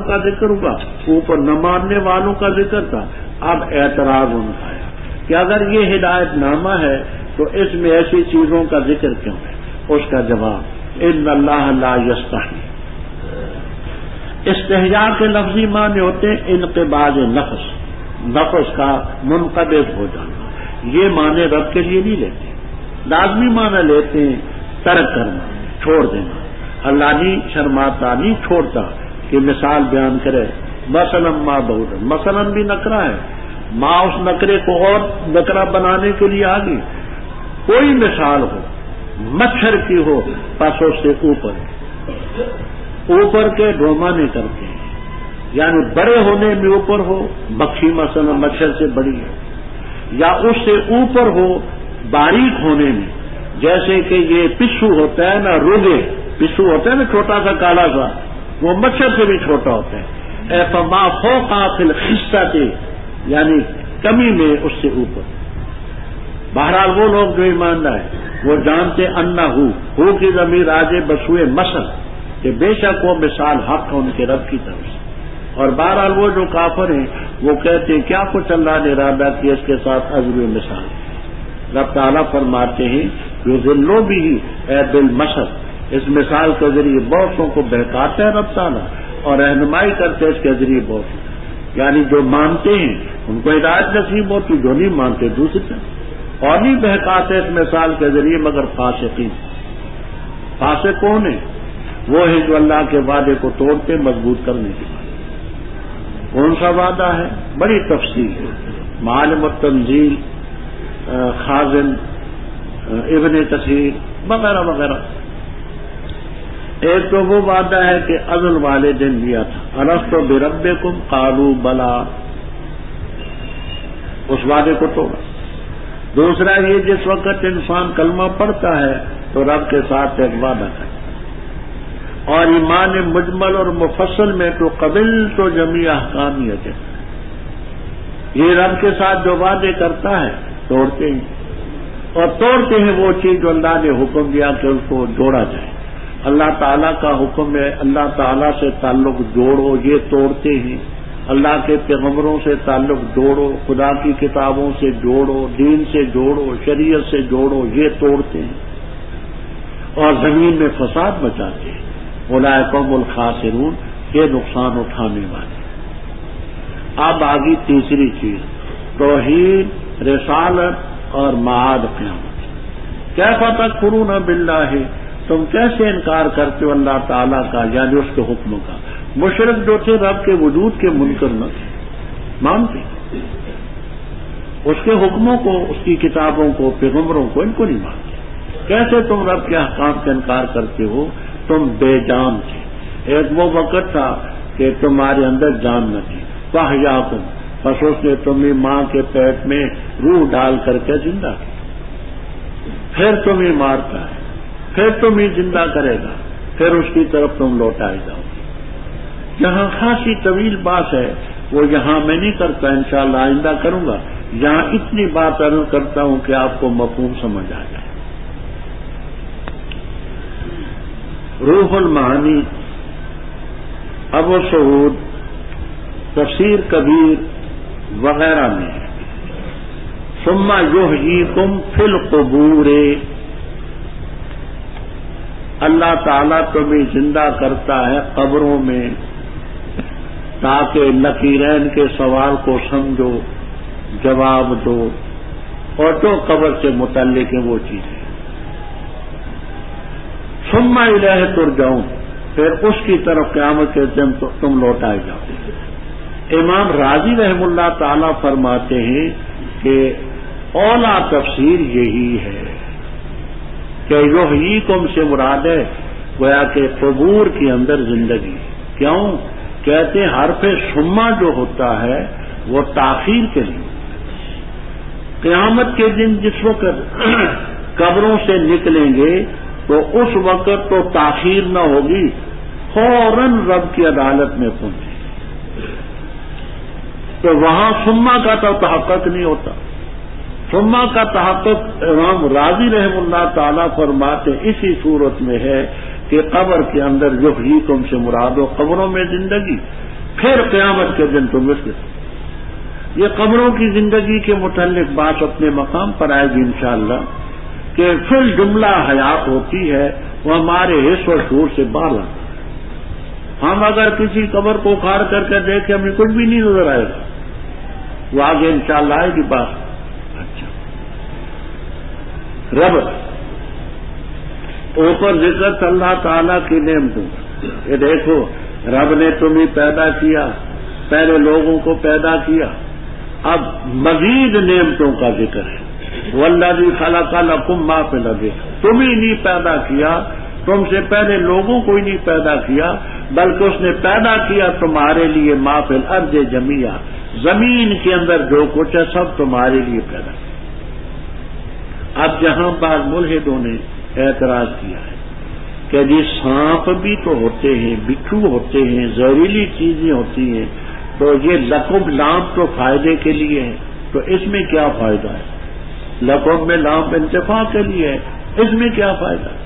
کا ذکر ہوا، اوپر نہ ماننے والوں کا ذکر تھا، اب اعتراض اٹھایا کہ اگر یہ ہدایت نامہ ہے تو اس میں ایسی چیزوں کا ذکر کیوں ہے؟ اس کا جواب ان اللہ لا یستحی۔ استحجاء کے لفظی معنی ہوتے ہیں انقباض نفس، نفس کا منقبض ہو جانا، یہ معنی رب کے لیے نہیں لیتے، لازمی معنی لیتے ہیں ترک کرنا، چھوڑ دینا۔ اللہ نہیں شرماتا، نہیں چھوڑتا کہ مثال بیان کرے، مثلا ما بعوضۃ، مثلا بھی نکرہ ہے، ماں اس نکرے کو اور نکرہ بنانے کے لیے آ گئی۔ کوئی مثال ہو، مچھر کی ہو، پس اس سے اوپر کے ڈومانے کرتے ہیں، یعنی بڑے ہونے میں اوپر ہو، مکھی مثلا مچھر سے بڑی ہے، یا اس سے اوپر ہو باریک ہونے میں، جیسے کہ یہ پسو ہوتا ہے نا، روگے پسو ہوتا ہے نا چھوٹا سا کالا سا، وہ مچھر سے بھی چھوٹا ہوتا ہے۔ فما فوق فی الخصۃ، یعنی کمی میں اس سے اوپر۔ بہرحال وہ لوگ جو ایمان لائے وہ جانتے ہو کی ضمیر آجے بسوئے مثل، کہ بے شک وہ مثال حق ہے ان کے رب کی طرف سے۔ اور بہرحال وہ جو کافر ہیں وہ کہتے ہیں کیا کچھ اللہ نے ارادہ کیا اس کے ساتھ عزم مثال۔ رب تعالیٰ فرماتے ہیں یضل بھی بالمثل، اس مثال کے ذریعے بہتوں کو بہکاتا ہے رب تعالیٰ، اور رہنمائی کرتے ہیں اس کے ذریعے بہت، یعنی جو مانتے ہیں ان کو ہدایت نصیب ہوتی، جو نہیں مانتے دوسری طرف، اور نہیں بہکاتے اس مثال کے ذریعے مگر فاسقین۔ فاسق کون ہے؟ وہ ہے جو اللہ کے وعدے کو توڑتے مضبوط کرنے کے بعد۔ کون سا وعدہ ہے؟ بڑی تفصیل ہے، معالم التنزیل، خازن، ابن کثیر وغیرہ وغیرہ۔ ایک تو وہ وعدہ ہے کہ ازل والے دن دیا تھا، الست بربکم قالوا بلا، اس وعدے کو توڑا۔ دوسرا یہ جس وقت انسان کلمہ پڑھتا ہے تو رب کے ساتھ ایک وعدہ کرے، اور ایمان مجمل اور مفصل میں تو قبل تو جمیع احکامیت ہے، یہ رب کے ساتھ جو وعدے کرتا ہے توڑتے ہیں، اور توڑتے ہیں وہ چیز جو اللہ نے حکم دیا کہ اس کو جوڑا جائے۔ اللہ تعالیٰ کا حکم ہے اللہ تعالیٰ سے تعلق جوڑو، یہ توڑتے ہیں۔ اللہ کے پیغمبروں سے تعلق جوڑو، خدا کی کتابوں سے جوڑو، دین سے جوڑو، شریعت سے جوڑو، یہ توڑتے ہیں اور زمین میں فساد مچاتے ہیں۔ اولئک هم الخاسرون، یہ نقصان اٹھانے والے۔ اب آگی تیسری چیز، توحید، رسالت اور معاد قیامت۔ کیف تکفرون باللہ، تم کیسے انکار کرتے ہو اللہ تعالیٰ کا، یعنی اس کے حکم کا۔ مشرک جو تھے رب کے وجود کے منکر نہ تھے، مانتے اس کے حکموں کو، اس کی کتابوں کو، پیغمبروں کو، ان کو نہیں مانتے۔ کیسے تم رب کے احکام کا انکار کرتے ہو؟ تم بے جان تھے، ایک وہ وقت تھا کہ تمہارے اندر جان نہ تھی، فاحیاکم، پس اس نے تمہیں ماں کے پیٹ میں روح ڈال کر کے زندہ کیا، پھر تمہیں مارتا ہے، پھر تمہیں زندہ کرے گا، پھر اس کی طرف تم لوٹائے جاؤ۔ یہاں خاصی طویل بات ہے، وہ یہاں میں نہیں کرتا، انشاءاللہ آئندہ کروں گا۔ یہاں اتنی بات عرض کرتا ہوں کہ آپ کو مفہوم سمجھ آ جائے۔ روح المعانی، ابو سعود، تفسیر کبیر وغیرہ میں ہے۔ ثم یحییکم فی القبور، اللہ تعالیٰ تمہیں زندہ کرتا ہے قبروں میں تاکہ نکیرین کے سوال کو سمجھو، جواب دو، اور جو قبر سے متعلق ہے وہ چیزیں۔ ثم الیہ ترجعون، پھر اس کی طرف قیامت کے دن تم لوٹائے جاؤ۔ امام راضی رحم اللہ تعالیٰ فرماتے ہیں کہ اولا تفسیر یہی ہے کہ یحییکم سے مراد ہے گویا کہ قبور کے اندر زندگی۔ کیوں؟ کہتے ہیں حرف ثم جو ہوتا ہے وہ تاخیر کے لیے، قیامت کے دن جس وقت قبروں سے نکلیں گے تو اس وقت تو تاخیر نہ ہوگی، فوراً رب کی عدالت میں پہنچے، تو وہاں ثم کا تو تحقق نہیں ہوتا۔ ثم کا تحقق امام راضی رحم اللہ تعالیٰ فرماتے اسی صورت میں ہے کہ قبر کے اندر یحییکم سے مراد ہو قبروں میں زندگی، پھر قیامت کے دن تم اس کے یہ قبروں کی زندگی کے متعلق بات اپنے مقام پر آئے گی انشاءاللہ کہ فی الجملہ حیات ہوتی ہے وہ ہمارے حس و شعور سے باہر آتا ہے. ہم اگر کسی قبر کو اکھاڑ کر کے دیکھیں ہمیں کچھ بھی نہیں نظر آئے گا. وہ آگے انشاءاللہ آئے گی بات. اچھا رب اوپر ذکر اللہ تعالیٰ کی نعمتوں. یہ دیکھو رب نے تمہیں پیدا کیا, پہلے لوگوں کو پیدا کیا, اب مزید نعمتوں کا ذکر ہے. والذی خلق لکم ما فی الارض, تمہیں نہیں پیدا کیا, تم سے پہلے لوگوں کو ہی نہیں پیدا کیا, بلکہ اس نے پیدا کیا تمہارے لیے ما فی الارض جمیعا, زمین کے اندر جو کچھ ہے سب تمہارے لیے پیدا کیا. اب جہاں بعض ملحدوں نے اعتراض کیا ہے کہ جی سانپ بھی تو ہوتے ہیں, بچھو ہوتے ہیں, زہریلی چیزیں ہوتی ہیں, تو یہ لقب لام تو فائدے کے لیے ہے, تو اس میں کیا فائدہ ہے؟ لقب میں لام انتفاع کے لیے ہے, اس میں کیا فائدہ ہے؟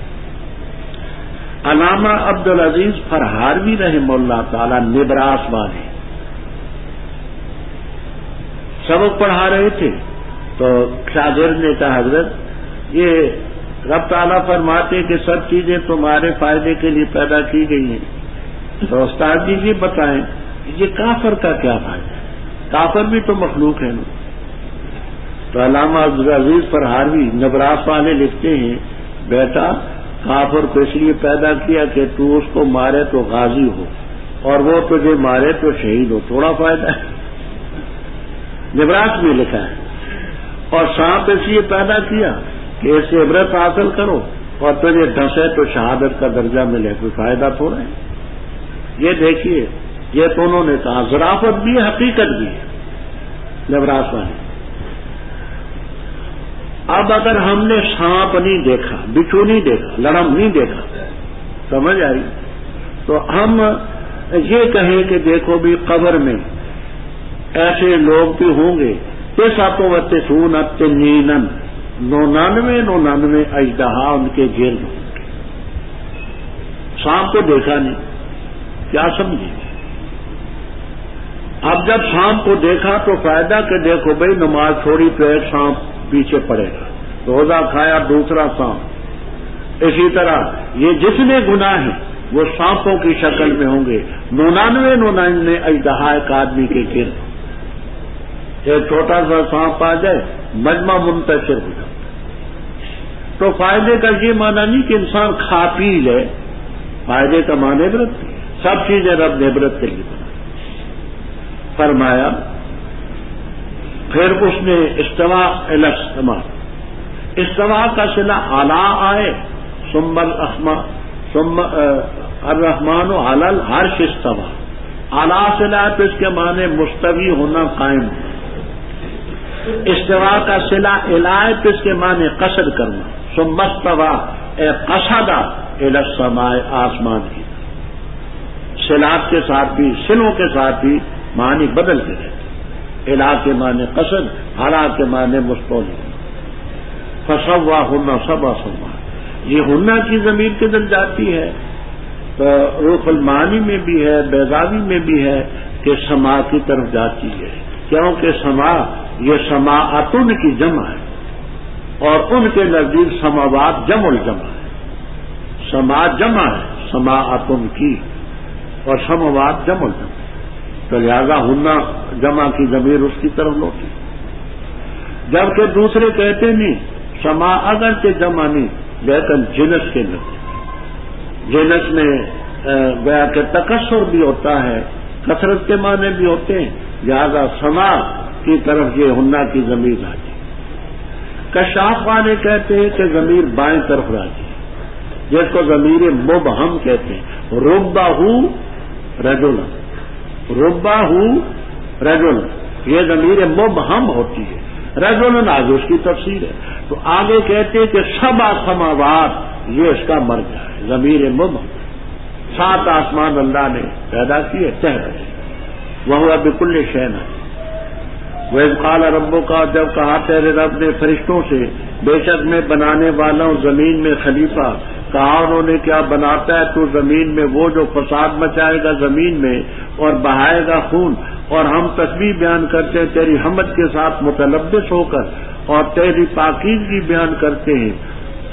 علامہ عبدالعزیز فرہاروی رحمہ اللہ تعالی نبراس والے سبق پڑھا رہے تھے, تو شاگرد نے کہا حضرت یہ رب تعالیٰ فرماتے کہ سب چیزیں تمہارے فائدے کے لیے پیدا کی گئی ہیں, تو استاد جی یہ بتائیں یہ کافر کا کیا فائدہ ہے؟ کافر بھی تو مخلوق ہے نا. تو علامہ عبدالعزیز فرہاروی نبراس والے لکھتے ہیں بیٹا کافر کو اس لیے پیدا کیا کہ تو اس کو مارے تو غازی ہو, اور وہ تجھے مارے تو شہید ہو, تھوڑا فائدہ ہے. نبراس میں لکھا ہے. اور سانپ اس لیے پیدا کیا کہ اس سے عبرت حاصل کرو, اور تجھے ڈھسے تو شہادت کا درجہ ملے, کوئی فائدہ تھوڑا ہے. یہ دیکھیے یہ تو انہوں نے کہا ظرافت بھی ہے, حقیقت بھی ہے نبراس والے. اب اگر ہم نے سانپ نہیں دیکھا, بچھو نہیں دیکھا, لڑم نہیں دیکھا, سمجھ آئی, تو ہم یہ کہیں کہ دیکھو بھی قبر میں ایسے لوگ بھی ہوں گے سون تنینن 99 اژدہا ان کے گرد ہوں گے. سانپ کو دیکھا نہیں, کیا سمجھے؟ اب جب سانپ کو دیکھا تو فائدہ کہ دیکھو بھائی نماز چھوڑی تو ایک سانپ پیچھے پڑے گا, روزہ کھایا دوسرا سانپ. اسی طرح یہ جتنے گناہ ہیں وہ سانپوں کی شکل میں ہوں گے. 99 اژدہا ایک آدمی کے گرد. ایک چھوٹا سا سانپ آ جائے مجمع منتشر ہو جائے. تو فائدے کا یہ معنی نہیں کہ انسان کھا پی لے, فائدے کا معنی عبرت. سب چیزیں رب نے عبرت کے لیے بنائی. فرمایا پھر اس نے استوا الی السماء, استوا کا صلہ اعلیٰ آئے, ثم الرحمن علی العرش استوا. اعلیٰ صلہ تو اس کے معنی مستوی ہونا, قائم ہونا. استوا کا صلہ الی تو اس کے معنی قصد کرنا. ثم استوا اے قصد الی السماء, آسمان کی. صلات کے ساتھ بھی سلوں کے ساتھ بھی معنی بدلتے رہتے. الی کے معنی قصد, اعلیٰ کے معنی مستولی. فسواہن سبع سماوات, یہ ہنہ کی ضمیر کدھر جاتی ہے؟ تو روح المعانی میں بھی ہے, بیضاوی میں بھی ہے کہ سما کی طرف جاتی ہے, کیونکہ سما یہ سماعتن کی جمع ہے, اور ان کے نزدیک سماوات جمع الجمع ہے. سما جمع ہے سماعتن کی, اور سماوات جمع الجمع. تو لہذا ہنہ جمع کی ضمیر اس کی طرف لوٹی. جبکہ دوسرے کہتے نہیں, سما اگر کے جمع نہیں لیکن جنس کے نزدیک. جنس میں گویا کہ تکثر بھی ہوتا ہے, کثرت کے معنی بھی ہوتے ہیں, لہذا سما کی طرف یہ ہنہ کی ضمیر آتی. کشاف والے کہتے ہیں کہ ضمیر بائیں طرف راجی, جس کو ضمیر مبہم کہتے ہیں. ربہ رجلا, ربہ رجلا, یہ ضمیر مبہم ہوتی ہے. رجلا آگے اس کی تفسیر ہے. تو آگے کہتے ہیں کہ سبع سماوات یہ اس کا مرجع ہے, ضمیر مبہم. 7 آسمان اللہ نے پیدا کیے تحت وہو بکل شیء علیم. وَإِذْ قَالَ رَبُّكَ, جب کہا تیرے رب نے فرشتوں سے, بے شک میں بنانے والا ہوں زمین میں خلیفہ. کہا انہوں نے کیا بناتا ہے تو زمین میں؟ وہ جو فساد مچائے گا زمین میں اور بہائے گا خون، اور ہم تسبیح بیان کرتے ہیں تیری حمد کے ساتھ متلبس ہو کر، اور تیری پاکیزگی بیان کرتے ہیں۔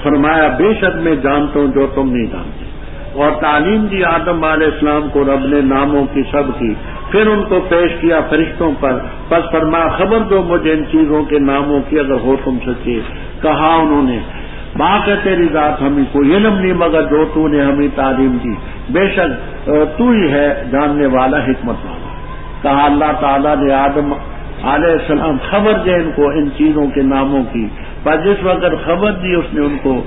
فرمایا بے شک میں جانتا ہوں جو تم نہیں جانتے۔ اور تعلیم دی آدم علیہ السلام کو رب نے ناموں کی سب کی، پھر ان کو پیش کیا فرشتوں پر، پس فرمایا خبر دو مجھے ان چیزوں کے ناموں کی اگر ہو تم سچے۔ کہا انہوں نے باق ہے تیری ذات، ہمیں کوئی علم نہیں مگر جو تو نے ہمیں تعلیم دی، بے شک تو ہی ہے جاننے والا حکمت والا۔ کہا اللہ تعالیٰ نے آدم علیہ السلام خبر دے ان کو ان چیزوں کے ناموں کی، پر جس وقت خبر دی اس نے ان کو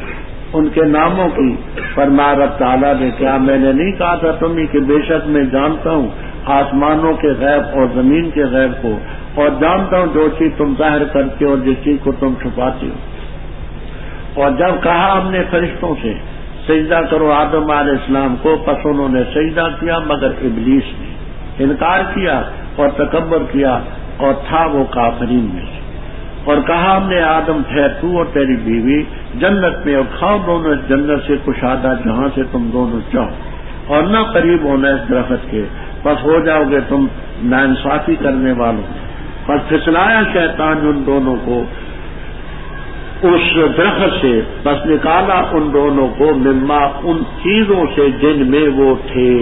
ان کے ناموں کی، فرمایا رب تعالیٰ نے کیا میں نے نہیں کہا تھا تمہیں کہ بے شک میں جانتا ہوں آسمانوں کے غیب اور زمین کے غیب کو، اور جانتا ہوں جو چیز تم ظاہر کرتے ہو اور جس چیز کو تم چھپاتے ہو۔ اور جب کہا ہم نے فرشتوں سے سجدہ کرو آدم علیہ السلام کو، پس انہوں نے سجدہ کیا مگر ابلیس نے انکار کیا اور تکبر کیا اور تھا وہ کافرین میں سے۔ اور کہا ہم نے آدم ٹھہر تو اور تیری بیوی جنت میں، اور کھاؤ دونوں اس جنت سے کشادہ جہاں سے تم دونوں چاہو، اور نہ قریب ہونا اس درخت کے، پس ہو جاؤ گے تم ناانصافی کرنے والوں۔ پس پھسلایا شیطان ان دونوں کو اس درخت سے، بس نکالا ان دونوں کو مما ان چیزوں سے جن میں وہ تھے،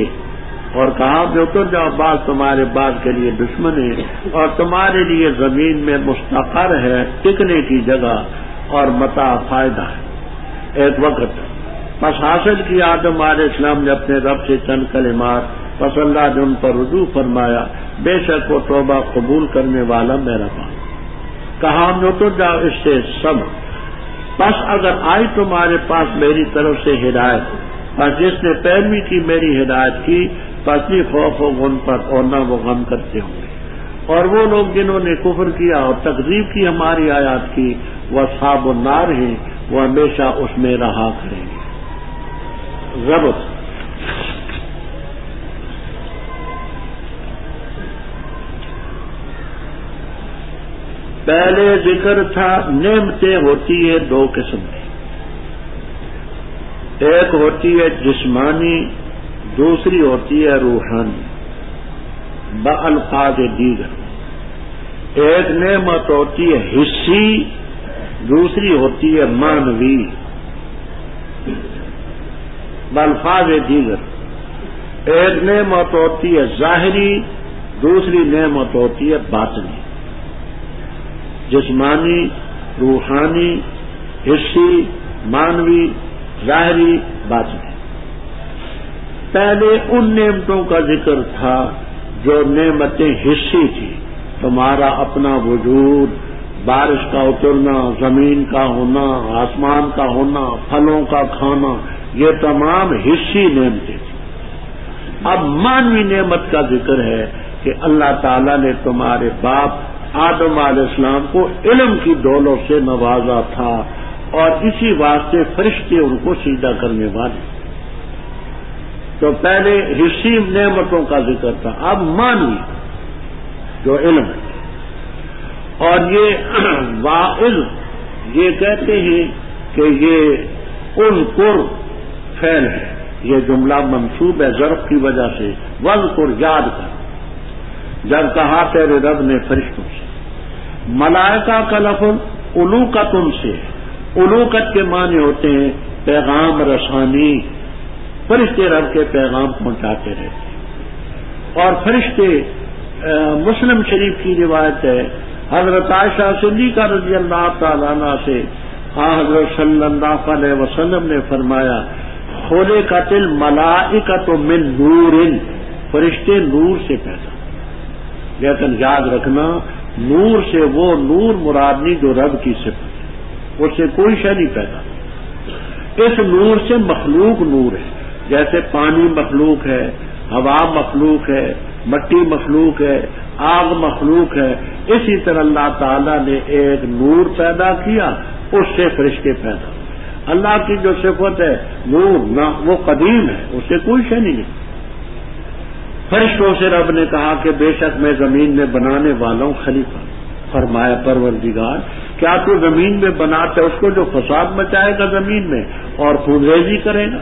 اور کہا کہ اتر جاؤ بعض تمہارے بعض کے لیے دشمن ہے، اور تمہارے لیے زمین میں مستقر ہے ٹکنے کی جگہ اور متاع فائدہ ہے ایک وقت۔ بس حاصل کیا آدم علیہ السلام نے اپنے رب سے چند کلمات، پس اللہ نے ان پر رجوع فرمایا، بے شک وہ توبہ قبول کرنے والا مہربان۔ کہا ہم اتر جاؤ اس سے سب، بس اگر آئی تمہارے پاس میری طرف سے ہدایت، بس جس نے پیروی کی میری ہدایت کی، پس نہیں خوف ہوگا ان پر اور نہ وہ غم کرتے ہوں گے۔ اور وہ لوگ جنہوں نے کفر کیا اور تکذیب کی ہماری آیات کی، وہ اصحاب النار ہیں، وہ ہمیشہ اس میں رہا کریں گے۔ ضبط پہلے ذکر تھا نعمتیں ہوتی ہے دو قسم کی، ایک ہوتی ہے جسمانی، دوسری ہوتی ہے روحانی بألفاظ دیگر۔ ایک نعمت ہوتی ہے حسی، دوسری ہوتی ہے معنوی بألفاظ دیگر۔ ایک نعمت ہوتی ہے ظاہری، دوسری نعمت ہوتی ہے باطنی۔ جسمانی، روحانی، حسی، معنوی، ظاہری، باطنی۔ پہلے ان نعمتوں کا ذکر تھا جو نعمتیں حسی تھی، تمہارا اپنا وجود، بارش کا اترنا، زمین کا ہونا، آسمان کا ہونا، پھلوں کا کھانا، یہ تمام حسی نعمتیں تھیں۔ اب معنوی نعمت کا ذکر ہے کہ اللہ تعالیٰ نے تمہارے باپ آدم علیہ السلام کو علم کی دولت سے نوازا تھا، اور اسی واسطے فرشتے ان کو سجدہ کرنے والے۔ تو پہلے حسی نعمتوں کا ذکر تھا، اب معنوی جو علم ہے۔ اور یہ واعظ یہ کہتے ہیں کہ یہ اذکر فعل ہے، یہ جملہ منصوب ہے ظرف کی وجہ سے، واذکر یاد کر، جب کہا تیرے رب نے فرشتوں سے۔ ملائکہ کا لفظ الوقت سے، الوقت کے معنی ہوتے ہیں پیغام رسانی، فرشتے رب کے پیغام پہنچاتے رہتے ہیں۔ اور فرشتے مسلم شریف کی روایت ہے حضرت عائشہ صدیقہ رضی اللہ تعالیٰ عنہ سے، حضرت صلی اللہ علیہ وسلم نے فرمایا خلقت الملائکۃ من نور، فرشتے نور سے پیدا، لیکن یاد رکھنا نور سے وہ نور مراد نہیں جو رب کی صفت ہے، اس سے کوئی شے نہیں پیدا۔ اس نور سے مخلوق نور ہے، جیسے پانی مخلوق ہے، ہوا مخلوق ہے، مٹی مخلوق ہے، آگ مخلوق ہے، اسی طرح اللہ تعالیٰ نے ایک نور پیدا کیا، اس سے فرشتے پیدا۔ اللہ کی جو صفت ہے نور، نہ وہ قدیم ہے، اس سے کوئی شے نہیں ہے۔ فرشتوں سے رب نے کہا کہ بے شک میں زمین میں بنانے والا ہوں خلیفہ۔ فرمایا پروردگار کیا تو زمین میں بناتا ہے اس کو جو فساد مچائے گا زمین میں اور خونریزی کرے گا؟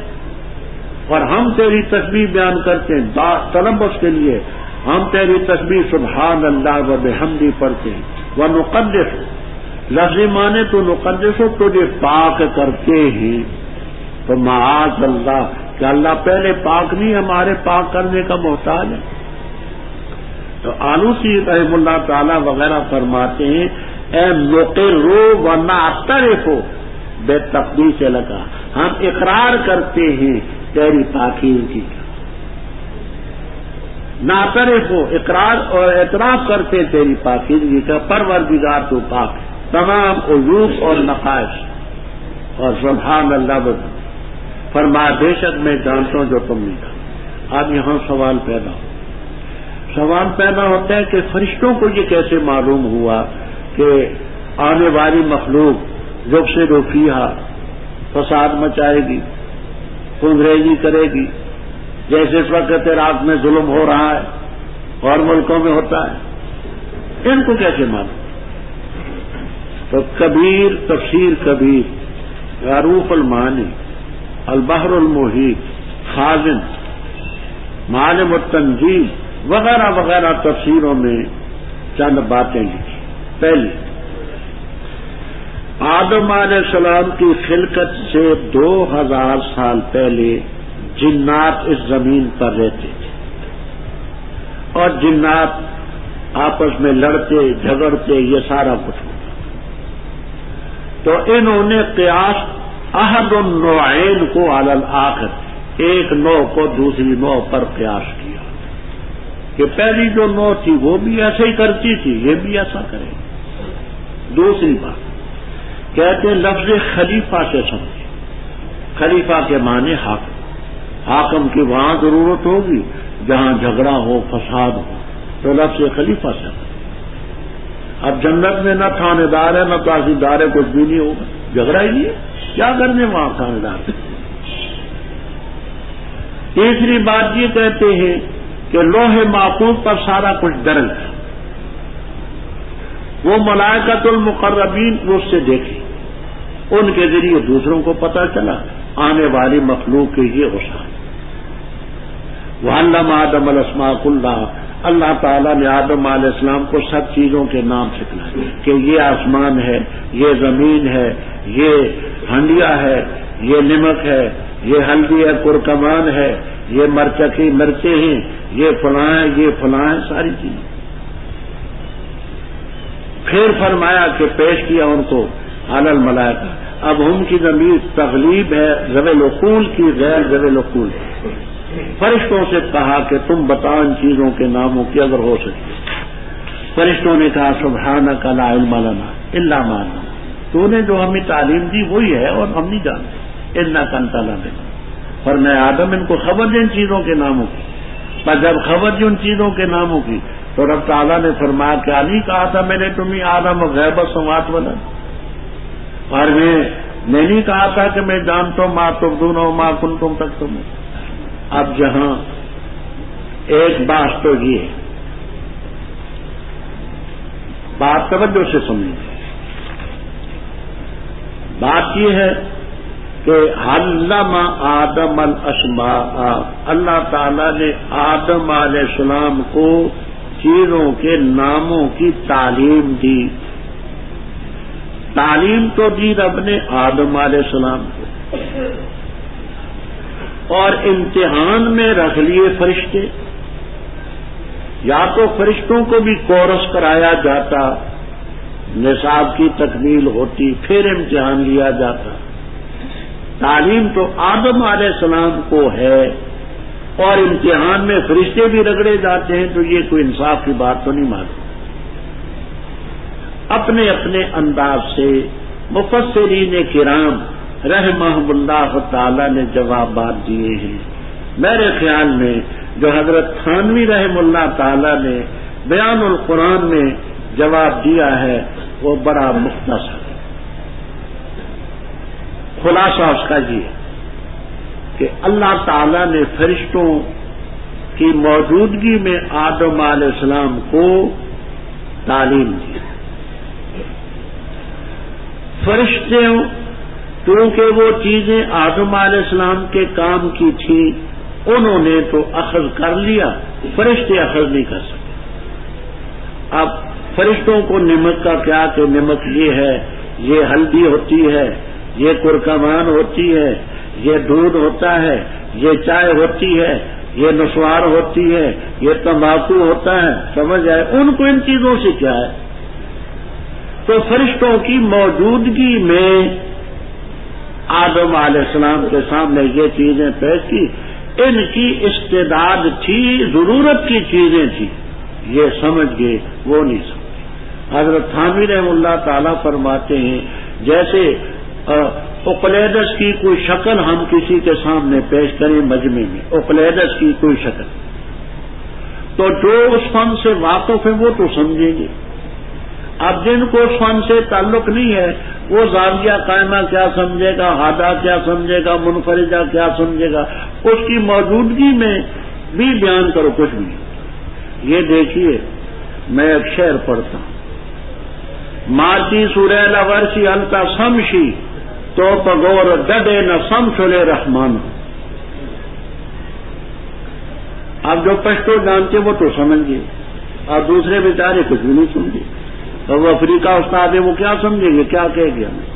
اور ہم تیری تسبیح بیان کرتے ہیں تلبس کے لیے ہم تیری تسبیح سبحان اللہ و بحمدی پڑھتے ہیں، ونقدس، لفظ مانے تو نقدس تجھے پاک کرتے ہیں، تو معاذ اللہ کہ اللہ پہلے پاک نہیں ہمارے پاک کرنے کا محتاج ہے۔ تو آلوسی رحم اللہ تعالی وغیرہ فرماتے ہیں اے مقرو و نعترف بے تقدیس لگا، ہم اقرار کرتے ہیں تیری پاکیزگی کا، نعترف ہو اقرار اور اعتراف کرتے تیری پاکیزگی کا، پروردگار تو پاک ہے تمام عیوب اور نقائص، اور سبحان اللہ بدل فرمایا بے شک میں جانتا ہوں جو تم نہیں جانتے۔ اب یہاں سوال پیدا ہوتا ہے کہ فرشتوں کو یہ کیسے معلوم ہوا کہ آنے والی مخلوق یفسد فیہا فساد مچائے گی، خونریزی کرے گی، جیسے اس وقت عراق میں ظلم ہو رہا ہے اور ملکوں میں ہوتا ہے، ان کو کیسے معلوم؟ تو کبیر تفسیر کبیر، معروف المعانی، البحر المحیط، خازن، معالم التنزیل وغیرہ وغیرہ تفسیروں میں چند باتیں لکھی۔ پہلی، آدم علیہ السلام کی خلقت سے 2000 سال پہلے جنات اس زمین پر رہتے تھے، اور جنات آپس میں لڑتے جھگڑتے یہ سارا کچھ ہوتا، تو انہوں نے قیاس احد النوعین کو علی الآخر، ایک نوع کو دوسری نوع پر قیاس کیا کہ پہلی جو نوع تھی وہ بھی ایسے ہی کرتی تھی، یہ بھی ایسا کرے۔ دوسری بات کہتے ہیں لفظ خلیفہ سے سمجھے، خلیفہ کے معنی حاکم، حاکم کی وہاں ضرورت ہوگی جہاں جھگڑا ہو فساد ہو، تو لفظ خلیفہ سے سمجھے۔ اب جنت میں نہ تھانے دار ہے نہ تحصیلدار ہے، کچھ بھی نہیں ہوگا، جھگڑا ہی ہے، کیا کرنے وہاں تھانے دار۔ تیسری بات یہ کہتے ہیں کہ لوح محفوظ پر سارا کچھ درج ہے، وہ ملائکۃ المقربین اس سے دیکھی، ان کے ذریعے دوسروں کو پتہ چلا آنے والی مخلوق کے یہ اوصاف۔ وعلم آدم الاسماء کلھا، اللہ تعالیٰ نے آدم علیہ السلام کو سب چیزوں کے نام سکھلائے کہ یہ آسمان ہے، یہ زمین ہے، یہ ہنڈیا ہے، یہ نمک ہے، یہ ہلدی ہے، کرکمان ہے، یہ مرچکی مرچیں ہیں، یہ فلاں ہیں، یہ فلاں ہیں، ساری چیزیں۔ پھر فرمایا کہ پیش کیا ان کو علی الملائکہ، اب ان کی ضمیر تغلیب ہے ذوی العقول کی غیر ذوی العقول، فرشتوں سے کہا کہ تم بتاؤ ان چیزوں کے ناموں کی اگر ہو سکے۔ فرشتوں نے کہا سبحانک لا علم لنا الا ما علمتنا، تو نے جو ہمیں تعلیم دی وہی ہے اور ہم نہیں جانتے، انک انت العلیم۔ فرمایا آدم ان کو خبر دیں ان چیزوں کے ناموں کی، پر جب خبر دی ان چیزوں کے ناموں کی تو رب تعالیٰ نے فرمایا کیا نہیں کہا تھا میں نے تمہیں آدم غیب السماوات والارض، اور میں نہیں کہا تھا کہ میں جانتا ہوں ما تبدون و ما کنتم تکتمون۔ اب جہاں ایک بات تو یہ ہے، بات توجہ سے سنیں، بات یہ ہے کہ علم آدم الاسماء، اللہ تعالیٰ نے آدم علیہ السلام کو چیزوں کے ناموں کی تعلیم دی۔ تعلیم تو دی رب نے آدم علیہ السلام کو، اور امتحان میں رکھ لیے فرشتے، یا تو فرشتوں کو بھی کورس کرایا جاتا، نصاب کی تکمیل ہوتی، پھر امتحان لیا جاتا۔ تعلیم تو آدم علیہ السلام کو ہے، اور امتحان میں فرشتے بھی رگڑے جاتے ہیں، تو یہ کوئی انصاف کی بات تو نہیں معلوم۔ اپنے اپنے انداز سے مفسرین کرام رحمہم اللہ تعالی نے جوابات دیے ہیں۔ میرے خیال میں جو حضرت تھانوی رحم اللہ تعالی نے بیان القرآن میں جواب دیا ہے وہ بڑا مختصر ہے۔ خلاصہ اس کا یہ کہ اللہ تعالی نے فرشتوں کی موجودگی میں آدم علیہ السلام کو تعلیم دی۔ فرشتے کیونکہ وہ چیزیں آدم علیہ السلام کے کام کی تھی، انہوں نے تو اخذ کر لیا، فرشتے اخذ نہیں کر سکتے۔ اب فرشتوں کو نمک کا کیا کہ نمک یہ ہے، یہ ہلدی ہوتی ہے، یہ کرکمان ہوتی ہے، یہ دودھ ہوتا ہے، یہ چائے ہوتی ہے، یہ نسوار ہوتی ہے، یہ تمباکو ہوتا ہے، سمجھ آئے؟ ان کو ان چیزوں سے کیا ہے؟ تو فرشتوں کی موجودگی میں آدم علیہ السلام کے سامنے یہ چیزیں پیش کی، ان کی استعداد تھی، ضرورت کی چیزیں تھی، یہ سمجھ گئے، وہ نہیں سمجھے۔ حضرت تھانوی رحمہ اللہ تعالیٰ فرماتے ہیں جیسے اقلیدس کی کوئی شکل ہم کسی کے سامنے پیش کریں مجمع میں، اقلیدس کی کوئی شکل، تو جو اس فن سے واقف ہے وہ تو سمجھیں گے۔ اب جن کو اس فن سے تعلق نہیں ہے وہ زاویہ قائمہ کیا سمجھے گا، ہادہ کیا سمجھے گا، منفردہ کیا سمجھے گا، اس کی موجودگی میں بھی بیان کرو کچھ بھی نہیں۔ یہ دیکھیے میں ایک شعر پڑھتا ہوں، مارتی سورہ لورشی التا سمشی تو پگور ڈڈے نہ سمشلے رحمان۔ اب جو پشتو جانتے وہ تو سمجھ گئے، اور دوسرے بیچارے کچھ بھی نہیں سمجھے، اور وہ افریقہ استاد ہے وہ کیا سمجھیں گے، کیا کہہ گیا ہمیں؟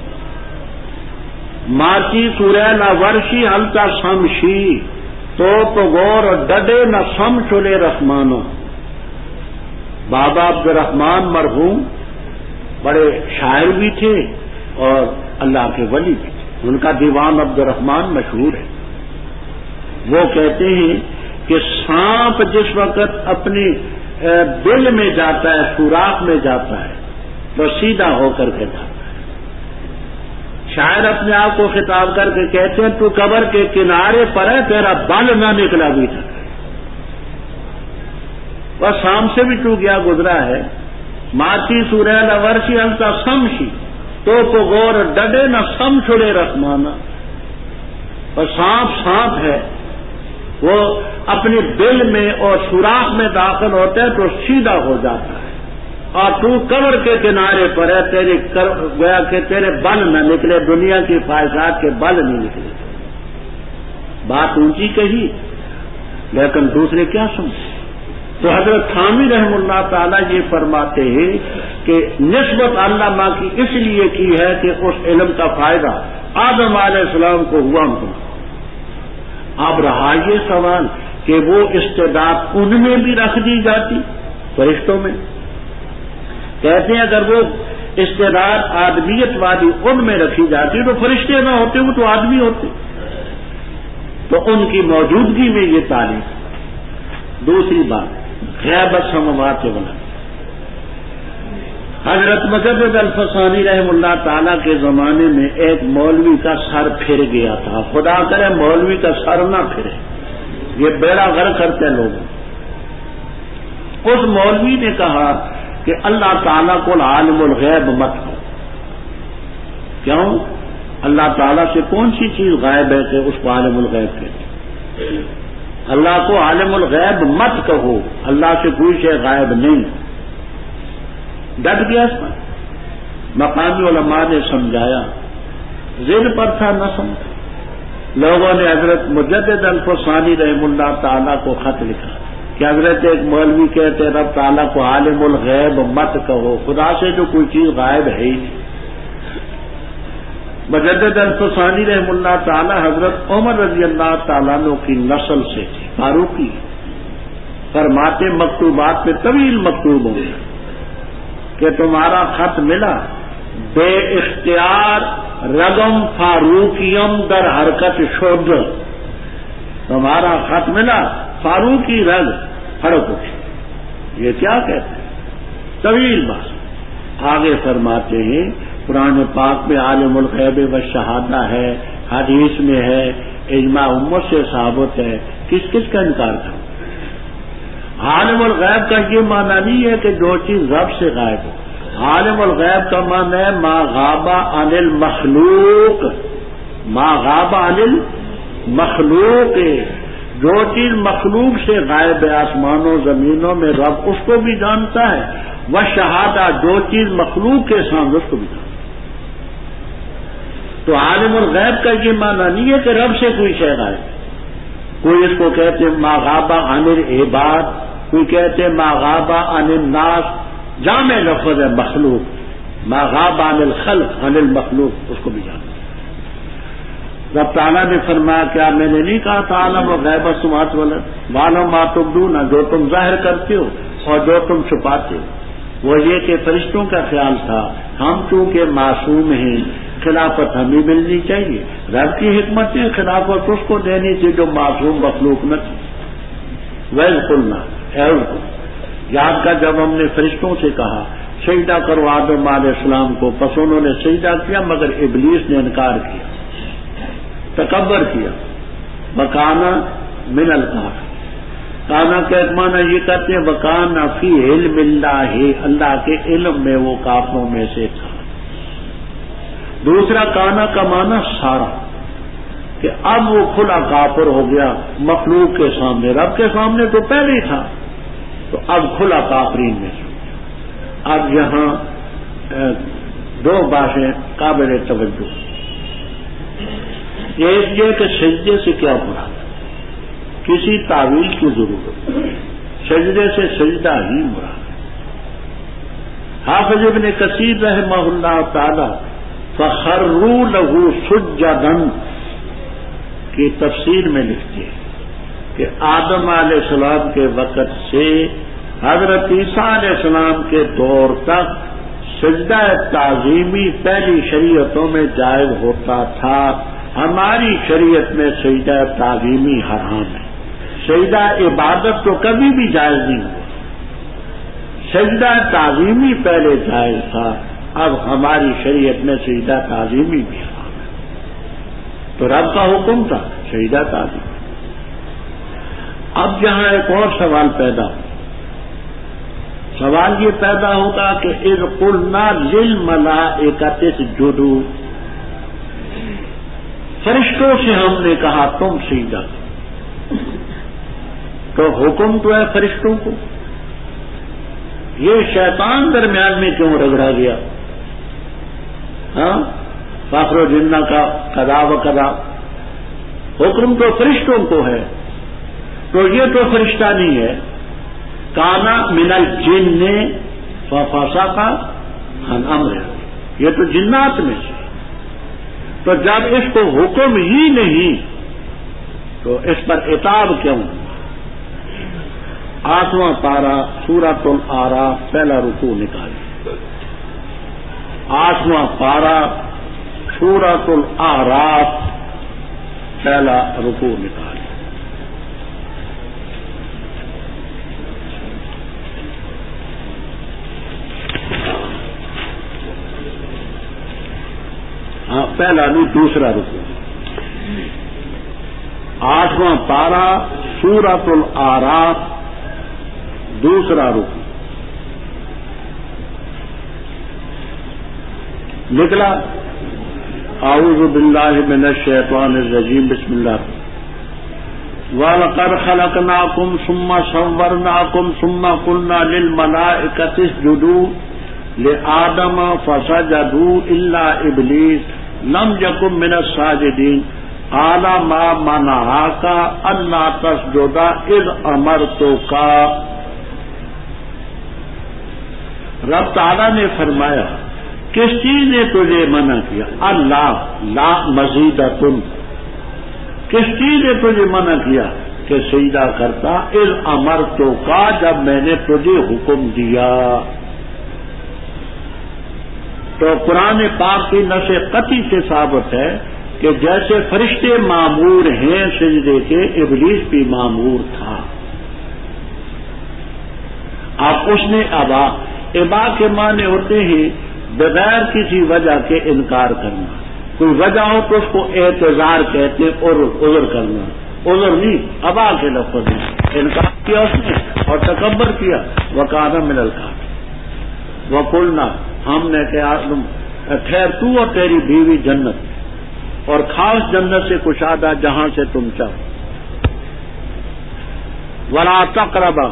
مارتی سورہ لورشی التا سمشی تو پگور ڈڈے نہ سمشلے رحمان۔ بابا عبد الرحمان مرحوم بڑے شاعر بھی تھے اور اللہ کے ولی بھی تھے، ان کا دیوان عبد الرحمان مشہور ہے۔ وہ کہتے ہیں کہ سانپ جس وقت اپنی بل میں جاتا ہے، سوراخ میں جاتا ہے، تو سیدھا ہو کر کے جاتا ہے۔ شاعر اپنے آپ کو خطاب کر کے کہتے ہیں تو قبر کے کنارے پر ہے، تیرا بل نہ نکلا بھی تھا، وہ سانپ سے بھی تو گیا گزرا ہے۔ ماتی سورہ لورشی التا سمشی تو پگور ڈڈے نہ سمشلے رحمانہ۔ اور سانپ ہے، وہ اپنی بل میں اور سوراخ میں داخل ہوتا ہے تو سیدھا ہو جاتا ہے، اور تو قبر کے کنارے پر ہے، گویا کہ تیرے بل نہ نکلے، دنیا کی خواہشات کے بل نہیں نکلے۔ بات اونچی کہی لیکن دوسرے کیا سمجھے؟ تو حضرت تھانوی رحمہ اللہ تعالیٰ یہ فرماتے ہیں کہ نسبت علامہ کی اس لیے کی ہے کہ اس علم کا فائدہ آدم علیہ السلام کو ہوا ان کو۔ اب رہا یہ سوال کہ وہ استعداد ان میں بھی رکھ دی جاتی، فرشتوں میں؟ کہتے ہیں اگر وہ استعداد آدمیت والی ان میں رکھی جاتی تو فرشتے نہ ہوتے، وہ تو آدمی ہوتے، تو ان کی موجودگی میں یہ تعلیم۔ دوسری بات غیبت سماوات بنا، حضرت مجدد الفسانی رحم اللہ تعالیٰ کے زمانے میں ایک مولوی کا سر پھر گیا تھا، خدا کرے مولوی کا سر نہ پھرے، یہ بیڑا غرق کرتے لوگ۔ اس مولوی نے کہا کہ اللہ تعالیٰ کو عالم الغیب مت ہو۔ کیوں؟ اللہ تعالیٰ سے کون سی چیز غائب ہے کہ اس کو عالم الغیب کہتے ہیں؟ اللہ کو عالم الغیب مت کہو، اللہ سے کوئی شے غائب نہیں۔ ڈٹ گیا اس پر، مقامی علماء نے سمجھایا، ضد پر تھا نہ سمجھا۔ لوگوں نے حضرت مجدد الفسانی رحم اللہ تعالیٰ کو خط لکھا کہ حضرت ایک مولوی کہتے رب تعالیٰ کو عالم الغیب مت کہو، خدا سے جو کوئی چیز غائب ہے ہی نہیں۔ مجدد الفسانی رحم اللہ تعالی حضرت عمر رضی اللہ تعالیٰ عنہ کی نسل سے تھی، فاروقی، فرماتے مکتوبات میں طویل مکتوب ہوں کہ تمہارا خط ملا بے اختیار رگم فاروقیم در حرکت شد، تمہارا خط ملا فاروقی رگ حرکت اٹھی۔ یہ کیا کہتے ہیں؟ طویل بات۔ آگے فرماتے ہیں قرآن پاک میں عالم الغیب و شہادہ ہے، حدیث میں ہے، اجماع امت سے ثابت ہے، کس کس کا انکار کریں؟ عالم الغیب کا یہ معنی نہیں ہے کہ جو چیز رب سے غائب ہو، عالم الغیب کا معنی ہے ما غاب عن المخلوق، ما غاب عن المخلوق، جو چیز مخلوق سے غائب ہے آسمانوں زمینوں میں رب اس کو بھی جانتا ہے، وہ شہادہ جو چیز مخلوق کے سامنے اس کو بھی جانتا ہے۔ تو عالم الغیب کا یہ معنی نہیں ہے کہ رب سے کوئی شے غائب ہے، کوئی اس کو کہتے ما غاب عن العباد، کوئی کہتے ما غاب عن الناس، جامع لفظ ہے مخلوق، ما غاب عن الخلق عن المخلوق، اس کو بھی جانتے۔ رب تعالیٰ نے فرمایا کیا میں نے نہیں کہا تھا عالم و غیب السماوات والارض معلوم ما تبدون، جو تم ظاہر کرتے ہو اور جو تم چھپاتے ہو، وہ یہ کہ فرشتوں کا خیال تھا ہم چونکہ معصوم ہیں خلافت ہمیں ملنی چاہیے، رب کی حکمت نے خلافت اس کو دینی تھی جو معصوم مخلوق نہ تھی۔ وَإِذْ قُلْنَا، یاد کا جب ہم نے فرشتوں سے کہا سجدہ کرو آدم علیہ السلام کو، پس انہوں نے سجدہ کیا مگر ابلیس نے انکار کیا، تکبر کیا۔ وَكَانَ مِنَ الْكَافِرِينَ، کانا کا ایک معنی یہ کہتے ہیں وَكَانَ فِي عِلْمِ اللَّهِ، اللہ کے علم میں وہ کافروں میں سے تھا۔ دوسرا کانا کا معنی سارا، کہ اب وہ کھلا کافر ہو گیا مخلوق کے سامنے، رب کے سامنے تو پہلے ہی تھا، تو اب کھلا کافرین میں سے۔ اب یہاں دو باتیں قابل توجہ، ایک یہ کہ سجدے سے کیا مراد ہے، کسی تعویل کی ضرورت، سجدے سے سجدہ ہی مراد ہے۔ حافظ ابن کثیر رحمہ اللہ تعالی فخروا له سجدا کی تفسیر میں لکھتے ہیں کہ آدم علیہ السلام کے وقت سے حضرت عیسیٰ علیہ السلام کے دور تک سجدہ تعظیمی پہلی شریعتوں میں جائز ہوتا تھا، ہماری شریعت میں سجدہ تعظیمی حرام ہے، سجدہ عبادت تو کبھی بھی جائز نہیں ہوا، سجدہ تعظیمی پہلے جائز تھا، اب ہماری شریعت میں سجدہ تعظیمی بھی حرام ہے، تو رب کا حکم تھا سجدہ تعظیمی۔ اب یہاں ایک اور سوال پیدا ہو، سوال یہ پیدا ہوگا کہ اذ قلنا للملائکۃ اسجدوا، فرشتوں سے ہم نے کہا تم سجدہ کرو، تو حکم تو ہے فرشتوں کو، یہ شیطان درمیان میں کیوں رگڑا گیا؟ ہاں فخر و جنہ کا قضا و قضا، حکم تو فرشتوں کو ہے، تو یہ تو فرشتہ نہیں ہے، کانا من الجن ففسق عن امر، یہ تو جنات میں سے، تو جب اس کو حکم ہی نہیں تو اس پر عتاب کیوں؟ 8واں پارہ سورۃ الاعراف پہلا رکوع نکالیں، 8واں پارہ سورۃ الاعراف پہلا رکوع نکالیں۔ ہاں پہلا نہیں دوسرا رکوع، 8واں پارہ سورۃ الاعراف دوسرا رکوع نکلا۔ اعوذ باللہ من الشیطان الرجیم، بسم اللہ۔ وَلَقَدْ خَلَقْنَاكُمْ ثُمَّ صَوَّرْنَاكُمْ ثُمَّ قُلْنَا لِلْمَلَائِكَةِ اسْجُدُوا لِآدَمَ فَسَجَدُوا إِلَّا إِبْلِيسَ لَمْ يَكُن مِّنَ السَّاجِدِينَ قَالَ مَا مَنَعَكَ أَلَّا تَسْجُدَ إِذْ أَمَرْتُكَ۔ رب تعالیٰ نے فرمایا کس چیز نے تجھے منع کیا؟ اللہ لا مزیدتن، کس چیز نے تجھے منع کیا کہ سجدہ کرتا؟ اذ امرتک، جب میں نے تجھے حکم دیا۔ تو قرآن پاک کی نص قطعی سے ثابت ہے کہ جیسے فرشتے مامور ہیں سجدے کے، ابلیس بھی مامور تھا، اب اس نے ابا کے معنی ہوتے ہیں بغیر کسی وجہ کے انکار کرنا، کوئی وجہ ہو تو اس کو اعتذار کہتے اور عذر کرنا، عذر نہیں ابا کے لفظ میں انکار کیا اس نے اور تکبر کیا۔ وَكَانَ مِنَ الْكَافِرِينَ وَقُلْنَا، ہم نے کہا ٹھہر تو اور تیری بیوی جنت، اور خاص جنت سے کشادہ جہاں سے تم چاہو، وَلَا تَقْرَبَا،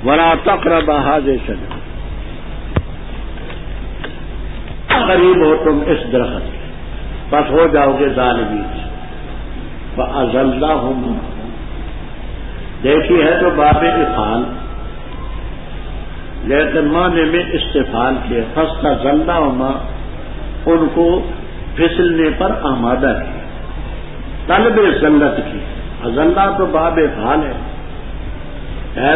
وَلَا تَقْرَبَا هَٰذِهِ الشَّجَرَةَ، قریب ہو تم اس درخت کے، بس ہو جاؤ گے ظالمین۔ فَأَزَلَّهُمْ، دیکھی ہے تو باب افعال، لیکن معنی میں استفعال کے فَاسْتَزَلَّهُمَا، ان کو پھسلنے پر آمادہ کی، طلب ذلت کی۔ ازلہ تو باب افعال ہے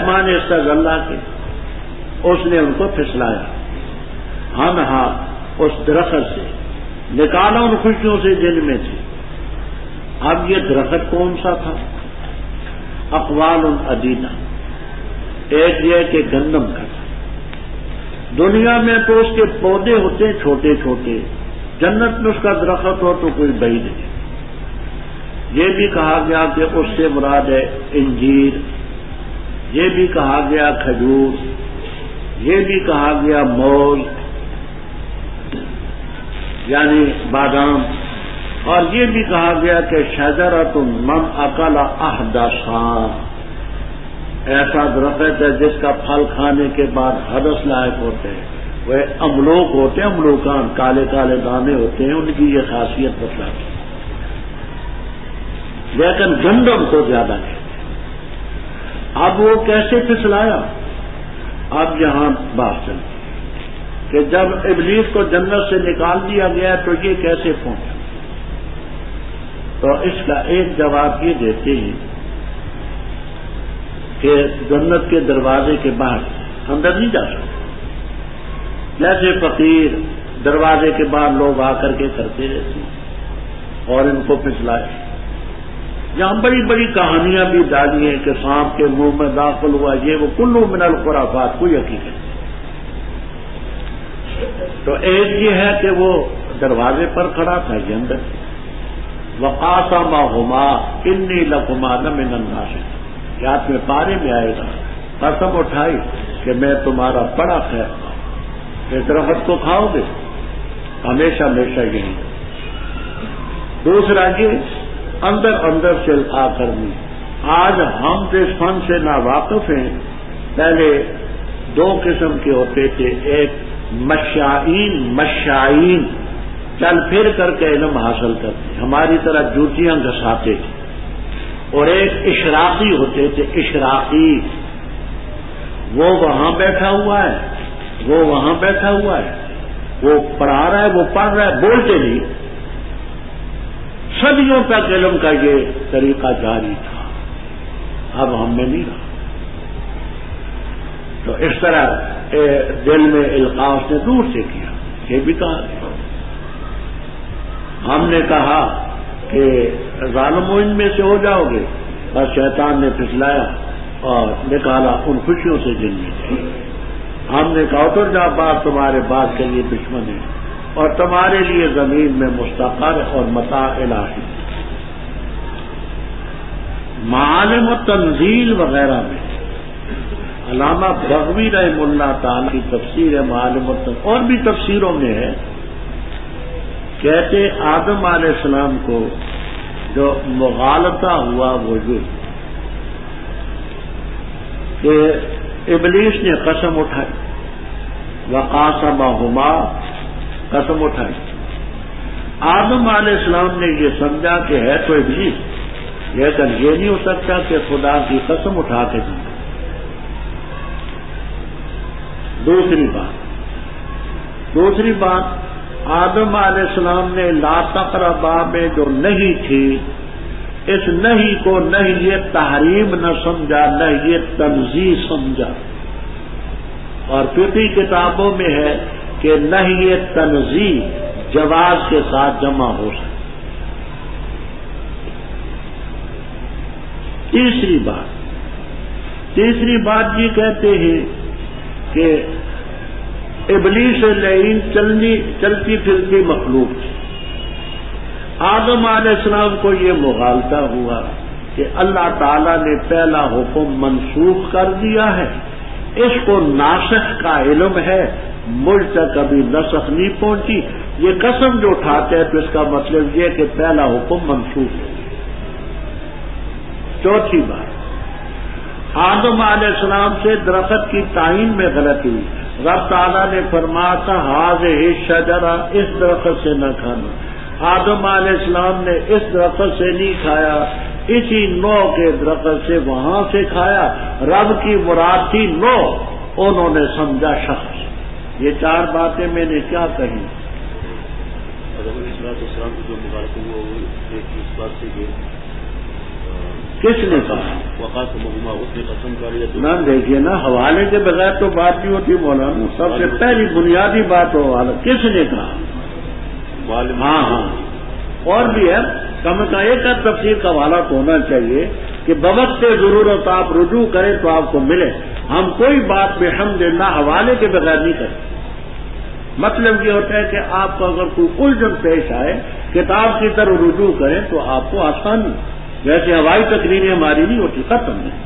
معنی استزلہ کے، اس نے ان کو پھسلایا، ہنہا اس درخت سے، نکالا ان خوشیوں سے جن میں تھی۔ اب یہ درخت کون سا تھا؟ اقوال عدیدہ، ایک یہ کہ گندم کا تھا۔ دنیا میں تو اس کے پودے ہوتے چھوٹے چھوٹے، جنت میں اس کا درخت ہو تو کوئی بعید نہیں۔ یہ بھی کہا گیا کہ اس سے مراد ہے انجیر، یہ بھی کہا گیا کھجور، یہ بھی کہا گیا موز یعنی بادام، اور یہ بھی کہا گیا کہ شجرۃ من اکل احدثا، ایسا درخت ہے جس کا پھل کھانے کے بعد حدث لائق ہوتے ہیں، وہ املوک ہوتے ہیں، املوکان کالے کالے دانے ہوتے ہیں، ان کی یہ خاصیت بتلاتی ہے۔ لیکن گندم کو زیادہ نہیں۔ اب وہ کیسے پھسلایا؟ اب یہاں بات چلتی کہ جب ابلیس کو جنت سے نکال دیا گیا تو یہ کیسے پہنچا؟ تو اس کا ایک جواب یہ دیتے ہیں کہ جنت کے دروازے کے باہر اندر نہیں جا سکتے، جیسے فقیر دروازے کے باہر لوگ آ کر کے کرتے رہتے ہیں اور ان کو پھسلائے۔ یہاں بڑی بڑی کہانیاں بھی ڈالی ہیں کہ سانپ کے منہ میں داخل ہوا، یہ وہ کلو من الخرافات، کوئی حقیقت نہیں۔ تو ایک یہ ہے کہ وہ دروازے پر کھڑا تھا، یہ اندر وقاسمہما انی لکما لمن الناصحین، یاد میں پارے میں آئے گا، قسم اٹھائی کہ میں تمہارا بڑا خیر خواہ، اس درخت کو کھاؤ گے ہمیشہ ہمیشہ یہی۔ دوسرا یہ اندر اندر سے آ کرنی۔ آج ہم جس فن سے ناواقف ہیں، پہلے دو قسم کے ہوتے تھے، ایک مشائین چل پھر کر کے علم حاصل کرتے، ہماری طرح جوتیاں گھساتے تھے، اور ایک اشراقی ہوتے تھے، اشراقی، وہ وہاں بیٹھا ہوا ہے، وہ وہاں بیٹھا ہوا ہے، وہ پڑھا رہا ہے، وہ پڑھ رہا ہے، بولتے نہیں۔ صدیوں تک علم کا یہ طریقہ جاری تھا، اب ہم میں نہیں رہا۔ تو اس طرح دل میں القاء اس نے دور سے کیا، یہ بھی کہا گیا۔ ہم نے کہا کہ ظالموں ان میں سے ہو جاؤ گے، بس شیطان نے پھسلایا اور نکالا ان خوشیوں سے جن میں تھی۔ ہم نے کہا اتر جا، بات تمہارے بات کے لیے دشمن ہے اور تمہارے لیے زمین میں مستقر اور متاع الہی۔ معالم و تنزیل وغیرہ میں علامہ بغوی رحمہ اللہ تعالی کی تفسیر ہے معالم و تنزیل، اور بھی تفسیروں میں ہے، کہتے آدم علیہ السلام کو جو مغالطہ ہوا وہ یہ کہ ابلیس نے قسم اٹھائی، وقاسمہما، قسم اٹھائی۔ آدم علیہ السلام نے یہ سمجھا کہ ہے تو ابلیس، لیکن یہ نہیں ہو سکتا کہ خدا کی قسم اٹھا کے دوں۔ دوسری بات آدم علیہ السلام نے لا تقربا میں جو نہیں تھی، اس نہیں کو نہیں یہ تحریم نہ سمجھا، نہ یہ تنزیہ سمجھا، اور فقہی کتابوں میں ہے کہ نہ یہ تنزیہ جواز کے ساتھ جمع ہو سکتا۔ تیسری بات یہ کہتے ہیں کہ ابلیس لعین چلتی پھرتی مخلوق تھی۔ آدم علیہ السلام کو یہ مغالطہ ہوا کہ اللہ تعالیٰ نے پہلا حکم منسوخ کر دیا ہے، اس کو ناسخ کا علم ہے، مجھ تک کبھی نسخ نہیں پہنچی۔ یہ قسم جو اٹھاتے ہیں تو اس کا مطلب یہ کہ پہلا حکم منسوخ ہے۔ چوتھی بات، آدم علیہ السلام سے درخت کی تعین میں غلطی ہوئی، رب تعالیٰ نے فرمایا تھا ہاذہ شجرہ، اس درخت سے نہ کھانا۔ آدم علیہ السلام نے اس درخت سے نہیں کھایا، اسی نو کے درخت سے وہاں سے کھایا۔ رب کی مراد تھی نو، انہوں نے سمجھا شخص۔ یہ چار باتیں میں نے کیا کہی؟ آدم علیہ السلام کی جو مبارک ہوا وہ اس بات سے کہ کس نے کہا؟ وقات مہما اس نے قسم کر لیا۔ نہ دیکھیے نا، حوالے کے بغیر تو بات نہیں ہوتی مولانا۔ سب سے پہلی بنیادی بات ہو حوالہ، کس نے کہا؟ ہاں ہاں، اور بھی ہے، کم از کم ایک تفسیر کا حوالہ تو ہونا چاہیے کہ بوقت سے ضرورت آپ رجوع کریں تو آپ کو ملے۔ ہم کوئی بات بحمدللہ حوالے کے بغیر نہیں کرتے۔ مطلب یہ ہوتا ہے کہ آپ کو اگر کوئی الجھن پیش آئے، کتاب کی طرف رجوع کریں تو آپ کو آسانی، جیسے ہوائی تقریریں ہماری نہیں ہوتی، ختم نہیں۔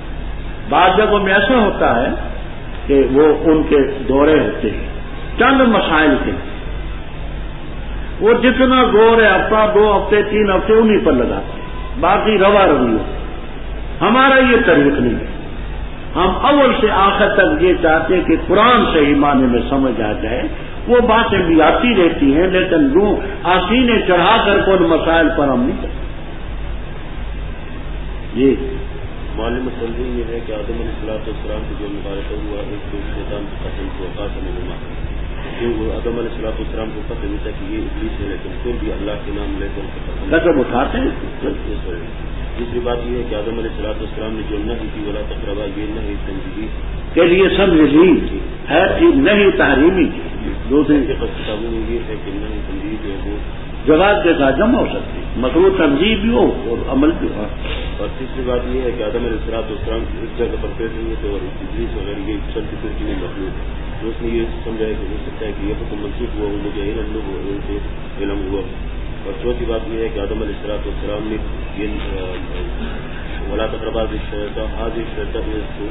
بعض جگہوں میں ایسا ہوتا ہے کہ وہ ان کے دورے ہوتے ہیں چند مسائل کے، وہ جتنا زور ہے ہفتہ، 2 ہفتے، 3 ہفتے انہیں پر لگاتے ہیں، باقی روا روی ہو۔ ہمارا یہ طریق نہیں ہے، ہم اول سے آخر تک یہ چاہتے ہیں کہ قرآن صحیح معنی میں سمجھ آ جائے۔ وہ باتیں بھی آتی رہتی ہیں لیکن یوں آسینے چڑھا کر کو ان مسائل پر ہم نہیں کرتے۔ جی معلوم تنظیم یہ ہے کہ آدم علیہ السلام کو جو مبارکہ ہوا ایک تو شیطان کی قسم کو وقات مہما، کیونکہ آدم علیہ السلام کو پتہ نہیں تھا کہ یہ ابلیس ہے، لیکن پھر بھی اللہ کے نام لے کر قسم اٹھاتے ہیں۔ دوسری بات یہ ہے کہ آدم علیہ السلام نے جو نہی کی ولا تقربا، یہ نہی تنظیمی کے لیے سمجھی ہے کہ نہیں تحریمی کی۔ دوسری کتابوں میں یہ ہے کہ نہی تنظیم جو ہے وہ جواب کے ساتھ جمع ہو سکتی، مکروہ تنظیم بھی ہو اور عمل بھی ہو۔ اور تیسری بات یہ ہے کہ آدم علیہ السلام ایک جگہ پر پیش ہوئے تھے اور ابلیس وغیرہ یہ چلتی پھرتی نہیں مخلوق، تو اس نے یہ سمجھا کہ ہو سکتا ہے کہ یہ حکم منسوخ ہوا ہو، مجھے علم ہوا۔ اور چوتھی بات یہ ہے کہ آدم علیہ السلام نے یہ ولا تقربا حاضر شرطہ نے اس کو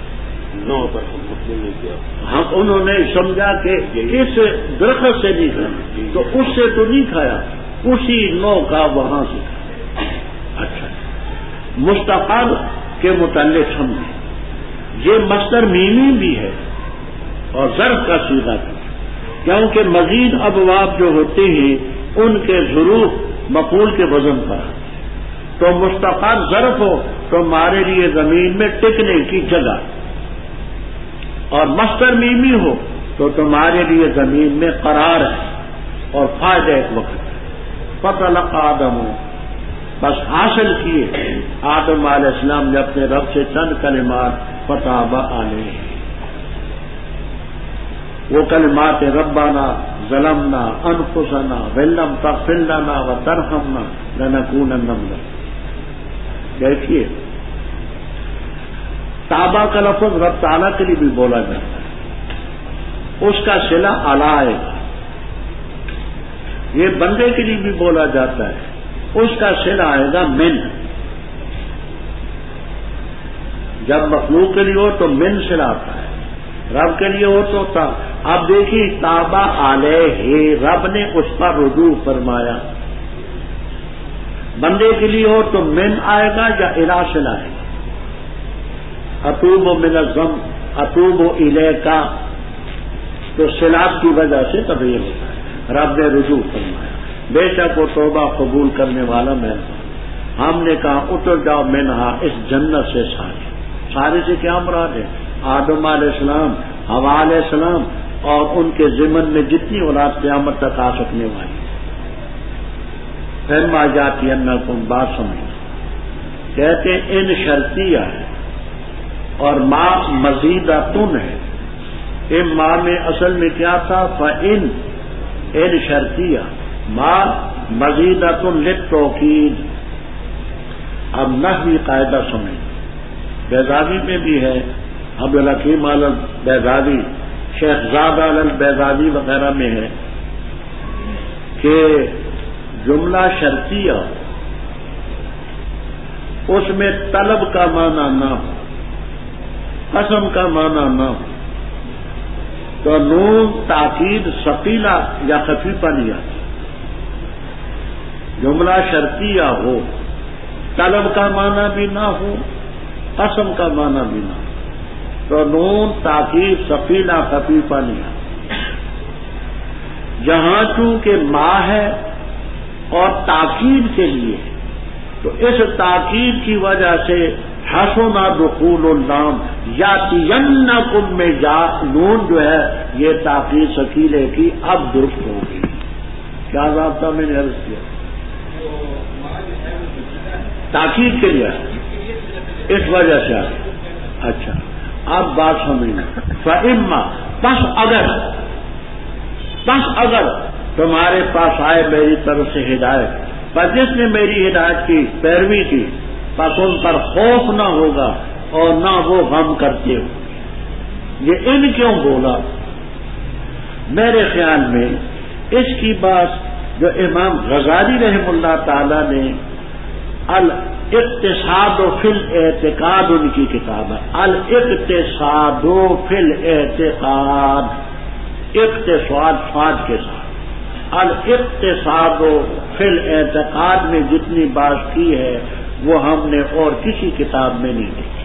9 پر مقبول نہیں کیا۔ ہاں، انہوں نے سمجھا کہ اس درخت سے نہیں کھایا تو اس سے تو نہیں کھایا، اسی 9 کا وہاں سے کھایا۔ اچھا، مستقل کے متعلق سمجھیں، یہ مصدر میمی بھی ہے اور ظرف کا صیغہ بھی، کیونکہ مزید ابواب جو ہوتے ہیں ان کے ظروف مفعول کے وزن پر، تو مستقل ظرف ہو تو ہمارے لیے زمین میں ٹکنے کی جگہ، اور مصدر میمی ہو تو تمہارے لیے زمین میں قرار ہے اور فائدہ ایک وقت ہے۔ فطلق آدم، بس حاصل کیے آدم علیہ السلام نے اپنے رب سے چند کلمات، فتاب علیہ، وہ کلمات ربنا ظلمنا انفسنا وان لم تغفر لنا وترحمنا لنکونن من۔ دیکھیے، تابہ کا لفظ رب تعالیٰ کے لیے بھی بولا جاتا ہے، اس کا صلہ اعلیٰ ہے، یہ بندے کے لیے بھی بولا جاتا ہے، اس کا صلہ آئے گا من۔ جب مخلوق کے لیے ہو تو من صلہ آتا ہے، رب کے لیے ہو تو تا۔ اب دیکھیے، تابہ علیہ، رب نے اس پر رجوع فرمایا۔ بندے کے لیے ہو تو من آئے گا یا الی صلہ آئے گا؟ اتوب من الذنب اتوب الیک، تو صلات کی وجہ سے تبعیض ہوتا ہے، رب نے رجوع فرمایا، بے شک وہ توبہ قبول کرنے والا مہربان۔ ہم نے کہا اتر جاؤ منہا، اس جنت سے سارے سے کیا مراد ہے؟ آدم علیہ السلام، حوا علیہ السلام اور ان کے ضمن میں جتنی اولاد قیامت تک آ سکنے والی۔ فیما جاتی انکم، بات سمجھ، کہتے ہیں ان شرطیہ ہے اور ما مزیدۃن ہے۔ ان ما میں اصل میں کیا تھا؟ فإن، ان شرطیہ، ما مزیدۃن للتوکید۔ اب نحوی قاعدہ سمجھ، بیضاوی میں بھی ہے، عبدالحکیم البیضاوی، شیخ زاد البیضاوی وغیرہ میں ہے کہ جملہ شرطیہ اس میں طلب کا معنی نہ ہو، قسم کا معنی نہ ہو، تو نون تاکید ثقیلہ یا خفیفہ نہیں آتی۔ جملہ شرطیہ ہو، طلب کا معنی بھی نہ ہو، قسم کا معنی بھی نہ ہو، تو نون تاکید ثقیلہ خفیفہ نہیں آتی۔ جہاں چونکہ ماں ہے اور تاکید کے لیے ہے، تو اس تاکید کی وجہ سے حسن دخول اللام یاتینکم میں نون جو ہے یہ تاکید ثقیلے کی اب درست ہوگی. کیا ضابطہ میں نے عرض کیا؟ تاکید کے لیے اس وجہ سے. اچھا اب بات سمجھنا. فإما بس اگر تمہارے پاس آئے میری طرف سے ہدایت، پر جس نے میری ہدایت کی پیروی کی پس ان پر خوف نہ ہوگا اور نہ وہ غم کرتے ہو. یہ ان کیوں بولا؟ میرے خیال میں اس کی بات جو امام غزالی رحم اللہ تعالی نے الاقتصاد فی الاعتقاد ان کی کتاب ہے، الاقتصاد فی الاعتقاد، اقتصاد فاج کے ساتھ، الاقتصاد فی الاعتقاد میں جتنی بات کی ہے وہ ہم نے اور کسی کتاب میں نہیں دیکھی.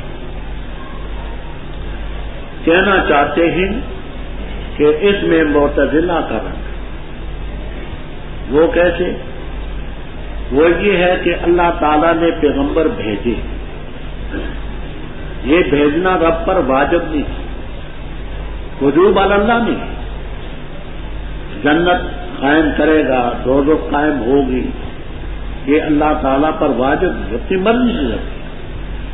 کہنا چاہتے ہیں کہ اس میں معتزلہ کا رنگ. وہ کیسے؟ وہ یہ ہے کہ اللہ تعالیٰ نے پیغمبر بھیجے، یہ بھیجنا رب پر واجب نہیں، وجوب علی اللہ نہیں. جنت قائم کرے گا، دوزخ قائم ہوگی، یہ اللہ تعالیٰ پر واجب نہیں، اپنی مرضی سے.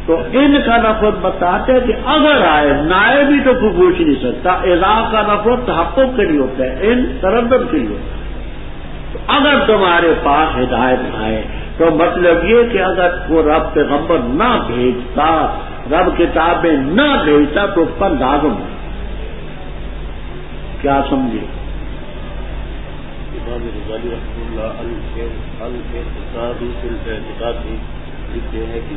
تو ان کا لفظ بتاتے کہ اگر آئے نہ آئے بھی تو کوئی پوچھ نہیں سکتا. اذا کا لفظ تحقق کے لیے ہوتا ہے، ان تردد کے لیے ہوتا ہے. تو اگر تمہارے پاس ہدایت آئے تو مطلب یہ کہ اگر وہ رب پیغمبر نہ بھیجتا، رب کتابیں نہ بھیجتا تو اس پر لازم ہے. کیا سمجھے؟ امام غزالی رحمۃ اللہ الاقتصاد فی الاعتقاد میں لکھتے ہیں کہ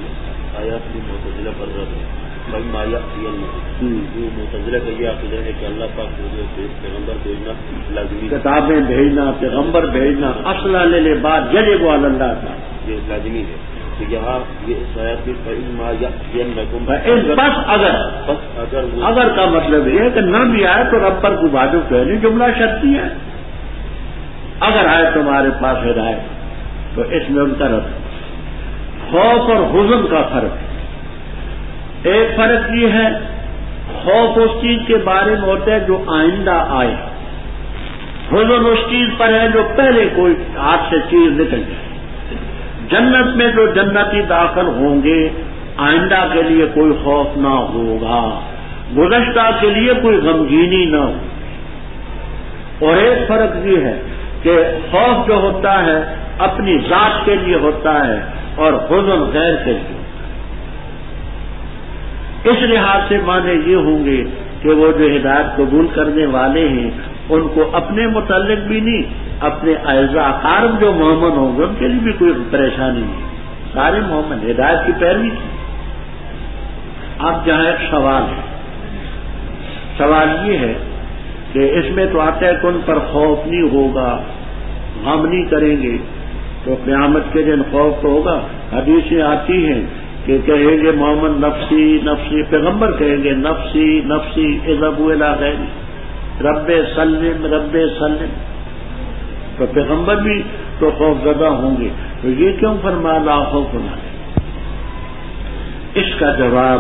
آیات میں معتزلہ پر رد ہے. معتزلہ کا یہ عقیدہ ہے کہ اللہ پاک کو پیغمبر بھیجنا لازمی، کتابیں بھیجنا، پیغمبر بھیجنا اصل علیہ بات یجب علی اللہ کا یہ لازمی ہے. تو یہاں یہ اس آیات میں بس اگر کا مطلب یہ ہے کہ نہ بھی آئے تو رب پر کوئی واجب تو ہے نہیں، جملہ شرطی ہے. اگر آئے تمہارے پاس ہدایت تو اس میں ان کا رد. خوف اور حزن کا فرق ہے. ایک فرق یہ ہے خوف اس چیز کے بارے میں ہوتا ہے جو آئندہ آئے، حزن اس چیز پر ہے جو پہلے کوئی ہاتھ سے چیز نکل جائے. جنت میں جو جنتی داخل ہوں گے آئندہ کے لیے کوئی خوف نہ ہوگا، گزشتہ کے لیے کوئی غمگینی نہ ہو. اور ایک فرق یہ ہے کہ خوف جو ہوتا ہے اپنی ذات کے لیے ہوتا ہے اور حزن غیر کے لیے. اس لحاظ سے معنی یہ ہوں گے کہ وہ جو ہدایت قبول کرنے والے ہیں ان کو اپنے متعلق بھی نہیں، اپنے اعزاء اقارب جو مومن ہوں گے ان کے لیے بھی کوئی پریشانی نہیں. سارے مومن ہدایت کی پیروی کی. اب جہاں ایک سوال ہے، سوال یہ ہے کہ اس میں تو آتا ہے کہ ان پر خوف نہیں ہوگا، غم نہیں کریں گے، تو قیامت کے دن خوف تو ہوگا. حدیثیں آتی ہیں کہ کہیں گے محمد نفسی نفسی، پیغمبر کہیں گے نفسی نفسی اذهبوا الى غیری رب سلم رب سلم. تو پیغمبر بھی تو خوف زدہ ہوں گے، تو یہ کیوں فرمایا لا خوف علیہم؟ اس کا جواب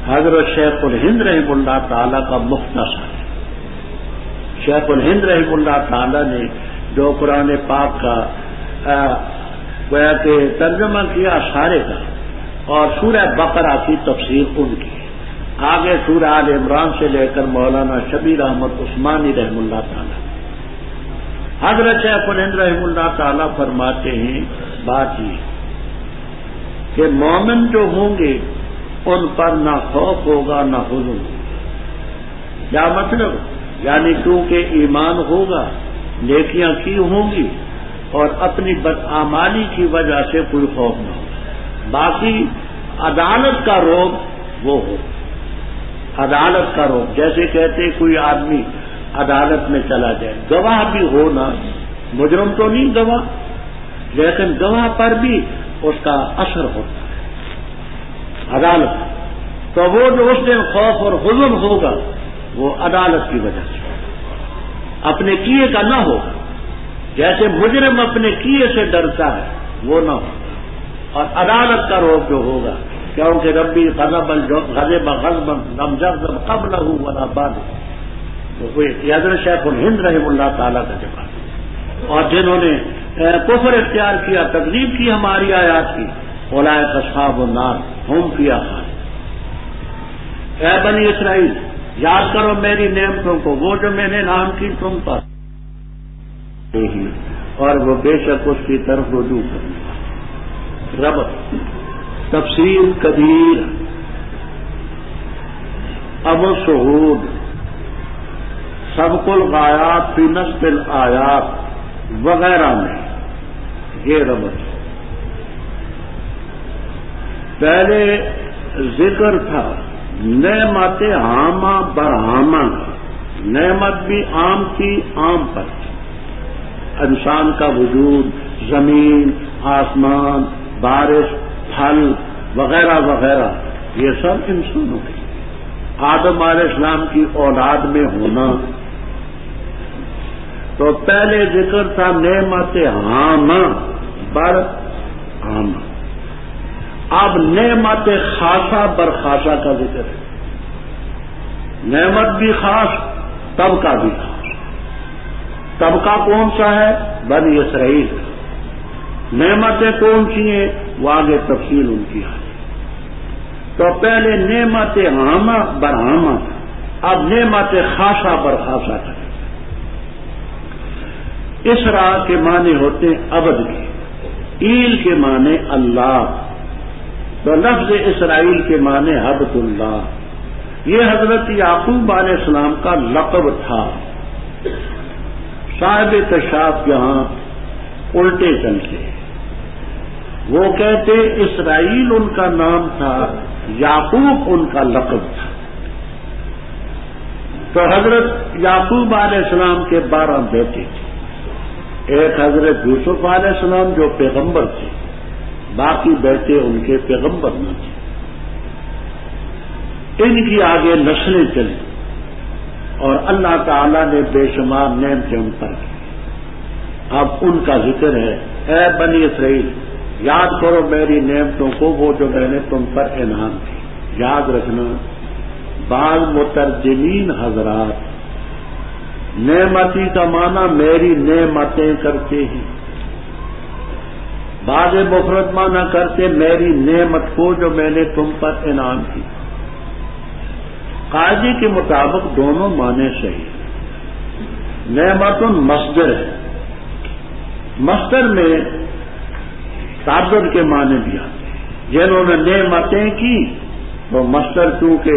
حضرت شیخ الہند رحم اللہ تعالی کا مختصر ہے. شیخ الہند رحم اللہ تعالی نے جو قرآن پاک کا گویا کہ ترجمہ کیا سارے کا، اور سورہ بقرہ کی تفسیر ان کی، آگے سورہ آل عمران سے لے کر مولانا شبیر احمد عثمانی رحم اللہ تعالی. حضرت شیخ الہند رحم اللہ تعالی فرماتے ہیں بات یہ کہ مومن جو ہوں گے ان پر نہ خوف ہوگا نہ حزن ہوگا. کیا مطلب؟ یعنی کیونکہ ایمان ہوگا، نیکیاں کی ہوں گی اور اپنی بدعمالی کی وجہ سے کوئی خوف نہ ہوگا. باقی عدالت کا روب وہ ہو، عدالت کا روب جیسے کہتے کوئی آدمی عدالت میں چلا جائے، گواہ بھی ہونا، مجرم تو نہیں گواہ، لیکن گواہ پر بھی اس کا اثر ہوتا ہے عدالت. تو وہ جو اس دن خوف اور حزن ہوگا وہ عدالت کی وجہ سے، اپنے کیے کا نہ ہوگا. جیسے مجرم اپنے کیے سے ڈرتا ہے وہ نہ ہو، اور عدالت کا روپ جو ہوگا، کیونکہ ربی غضب غضبا لم یغضب قبلہ ولا بعدہ، یہ حضرت شیخ الہند رحم اللہ تعالیٰ کا جواب۔ اور جنہوں نے کفر اختیار کیا، تکذیب کی ہماری آیات کی، اولئک اصحاب النار ہم فیہا خالدون۔ اے بنی اسرائیل، یاد کرو میری نعمتوں کو، وہ جو میں نے انعام کی تم پر، اور وہ بے شک اس کی طرف رجوع کرنے والا۔ رب تفسیر کبیر، ابو سعود، سبق الغایات فی نصب الآیات وغیرہ میں یہ ربط۔ پہلے ذکر تھا نعمت عامہ برہامہ، نعمت بھی عام کی، عام پر انسان کا وجود، زمین، آسمان، بارش، پھل وغیرہ وغیرہ، یہ سب انسانوں کی، آدم علیہ السلام کی اولاد میں ہونا۔ تو پہلے ذکر تھا نعمت عامہ برہامہ، اب نعمت خاصہ برخاصہ کا ذکر ہے۔ نعمت بھی خاص، طبقہ بھی خاص۔ طبقہ کون سا ہے؟ بنی اسرائیل۔ نعمتیں کون سی ہیں؟ وہ آگے تفصیل ان کی آئی۔ تو پہلے نعمت عامہ برہامہ، اب نعمت خاصہ برخاصہ کا۔ اسرا کے معنی ہوتے ہیں عبد کے، ایل کے معنی اللہ، تو لفظ اسرائیل کے معنی عبد اللہ۔ یہ حضرت یعقوب علیہ السلام کا لقب تھا۔ صاحب کشاف یہاں الٹے چلتے، وہ کہتے اسرائیل ان کا نام تھا، یعقوب ان کا لقب تھا۔ تو حضرت یعقوب علیہ السلام کے 12 بیٹے تھے، ایک حضرت یوسف علیہ السلام جو پیغمبر تھے، باقی بیٹے ان کے پیغمبر نہ تھے۔ ان کی آگے نسلیں چلی اور اللہ تعالیٰ نے بے شمار نعمتیں ان پر کی۔ اب ان کا ذکر ہے، اے بنی اسرائیل یاد کرو میری نعمتوں کو، وہ جو میں نے تم پر انعام کی۔ یاد رکھنا، بعض مترجمین حضرات نعمتی کا معنی میری نعمتیں کرتے ہیں، بعض مفرد معنی کرتے میری نعمت کو جو میں نے تم پر انعام کی۔ قاضی کے مطابق دونوں معنی صحیح۔ نعمت مصدر ہے، مصدر میں تعدد کے معنی بھی آتے ہیں۔ جنہوں نے نعمتیں کی تو مصدر چونکہ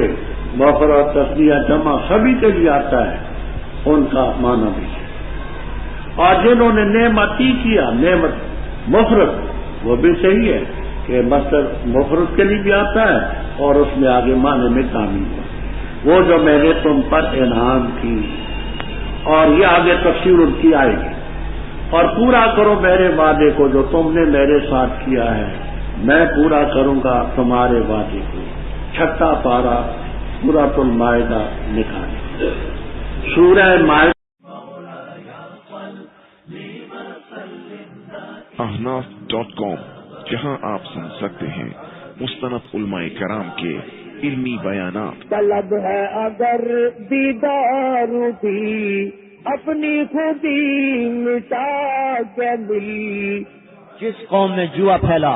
مفرد تثنیہ جمع سبھی کے لیے آتا ہے، ان کا معنی بھی ہے۔ اور جنہوں نے نعمتی کیا، نعمت مفرد، وہ بھی صحیح ہے کہ مصدر مفرد کے لیے بھی آتا ہے اور اس میں آگے معنی میں تعمیل ہے، وہ جو میں نے تم پر انعام کی۔ اور یہ آگے تفسیر ان کی آئے گی۔ اور پورا کرو میرے وعدے کو جو تم نے میرے ساتھ کیا ہے، میں پورا کروں گا تمہارے وعدے کو۔ 6واں پارہ سورۃ المائدہ نکالیں، سورہ مائدہ۔ احناف.com، جہاں آپ سن سکتے ہیں مستند علماء کرام کے علمی بیانات۔ طلب ہے اگر دیدار بھی اپنی خودی مٹا کے ملی۔ جس قوم میں جوا پھیلا،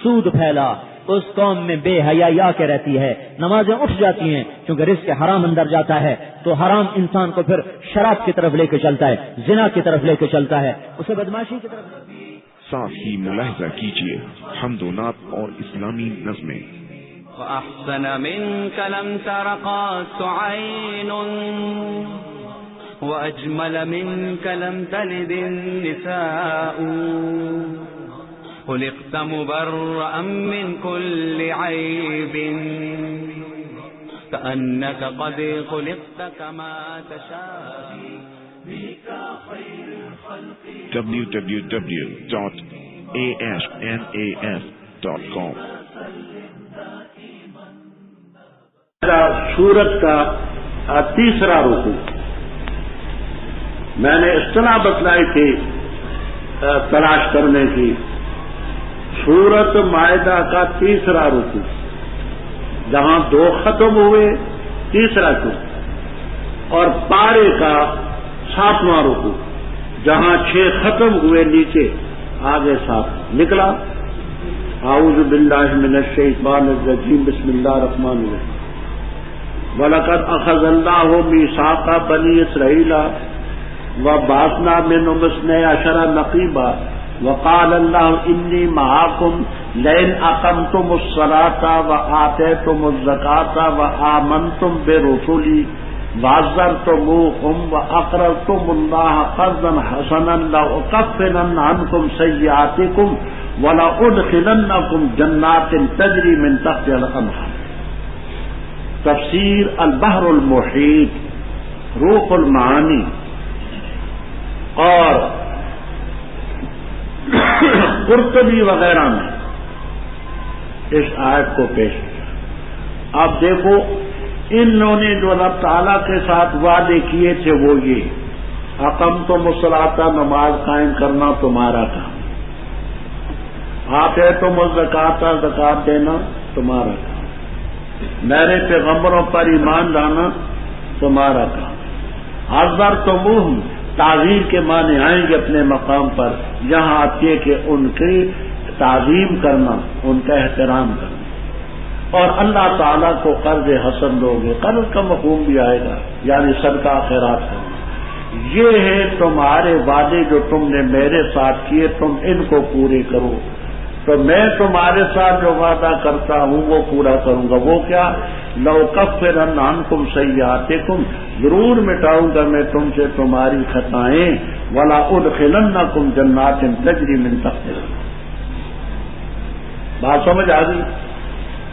سود پھیلا، اس قوم میں بے حیائی آ کے رہتی ہے، نمازیں اٹھ جاتی ہیں کیونکہ رزق حرام اندر جاتا ہے، تو حرام انسان کو پھر شراب کی طرف لے کے چلتا ہے، زنا کی طرف لے کے چلتا ہے، اسے بدماشی کی طرف۔ ساتھ ہی ملاحظہ کیجیے حمد و نعت اور اسلامی نظمیں۔ وأحسن منك لم تر قط عين وأجمل منك لم تلد النساء خلقت مبرأ من كل عيب كأنك قد خلقت كما تشاء www.asnaf.com۔ سورت کا تیسرا رکوع، میں نے اصطلاح بتلائی تھی تلاش کرنے کی. سورت مائدہ کا 3 رکوع جہاں 2 ختم ہوئے 3 رکوع، اور پارے کا 7واں رکوع جہاں 6 ختم ہوئے نیچے آگے 7 نکلا. اعوذ باللہ من الشیطان الرجیم، بسم اللہ الرحمن الرحیم. وَلَقَدْ أَخَذَ اللَّهُ مِيثَاقَ بَنِي إِسْرَائِيلَ وَبَعَثْنَا مِنْهُمْ 12 نَقِيبًا وَقَالَ اللَّهُ إِنِّي مَعَكُمْ لَئِنْ أَقَمْتُمُ الصَّلَاةَ وَآتَيْتُمُ الزَّكَاةَ وَآمَنْتُمْ بِرُسُلِي وَعَزَّرْتُمُوهُمْ وَأَقْرَضْتُمُ اللَّهَ قَرْضًا حَسَنًا لَأُكَفِّرَنَّ عَنْكُمْ سَيِّئَاتِكُمْ وَلَأُدْخِلَنَّكُمْ جَنَّاتٍ تَجْرِي مِنْ تَحْتِهَا الْأَنْهَارُ. تفسیر البحر المحیط، روح المعانی اور قرطبی وغیرہ میں اس آیت کو پیش کیا. اب دیکھو انہوں نے جو اللہ تعالیٰ کے ساتھ وعدے کیے تھے وہ یہ اقمتم الصلاۃ، نماز قائم کرنا تمہارا کام، آتیتم الزکاۃ، زکات دینا تمہارا کام، میرے پیغمبروں پر ایمان لانا تمہارا کام. عزرتموہم، تعظیم کے معنی آئیں گے اپنے مقام پر، یہاں آتی ہے کہ ان کی تعظیم کرنا، ان کا احترام کرنا. اور اللہ تعالیٰ کو قرض حسن دو گے، قرض کا مفہوم بھی آئے گا، یعنی صدقہ خیرات کرنا. یہ ہے تمہارے وعدے جو تم نے میرے ساتھ کیے، تم ان کو پورے کرو. تو میں تمہارے ساتھ جو وعدہ کرتا ہوں وہ پورا کروں گا. وہ کیا؟ لَأُكَفِّرَنَّ عَنْكُمْ سَيِّئَاتِكُمْ، ضرور مٹاؤں گا میں تم سے تمہاری خطائیں. وَلَأُدْخِلَنَّكُمْ جَنَّاتٍ تَجْرِي مِنْ تَحْتِهَا. بات سمجھ آ گئی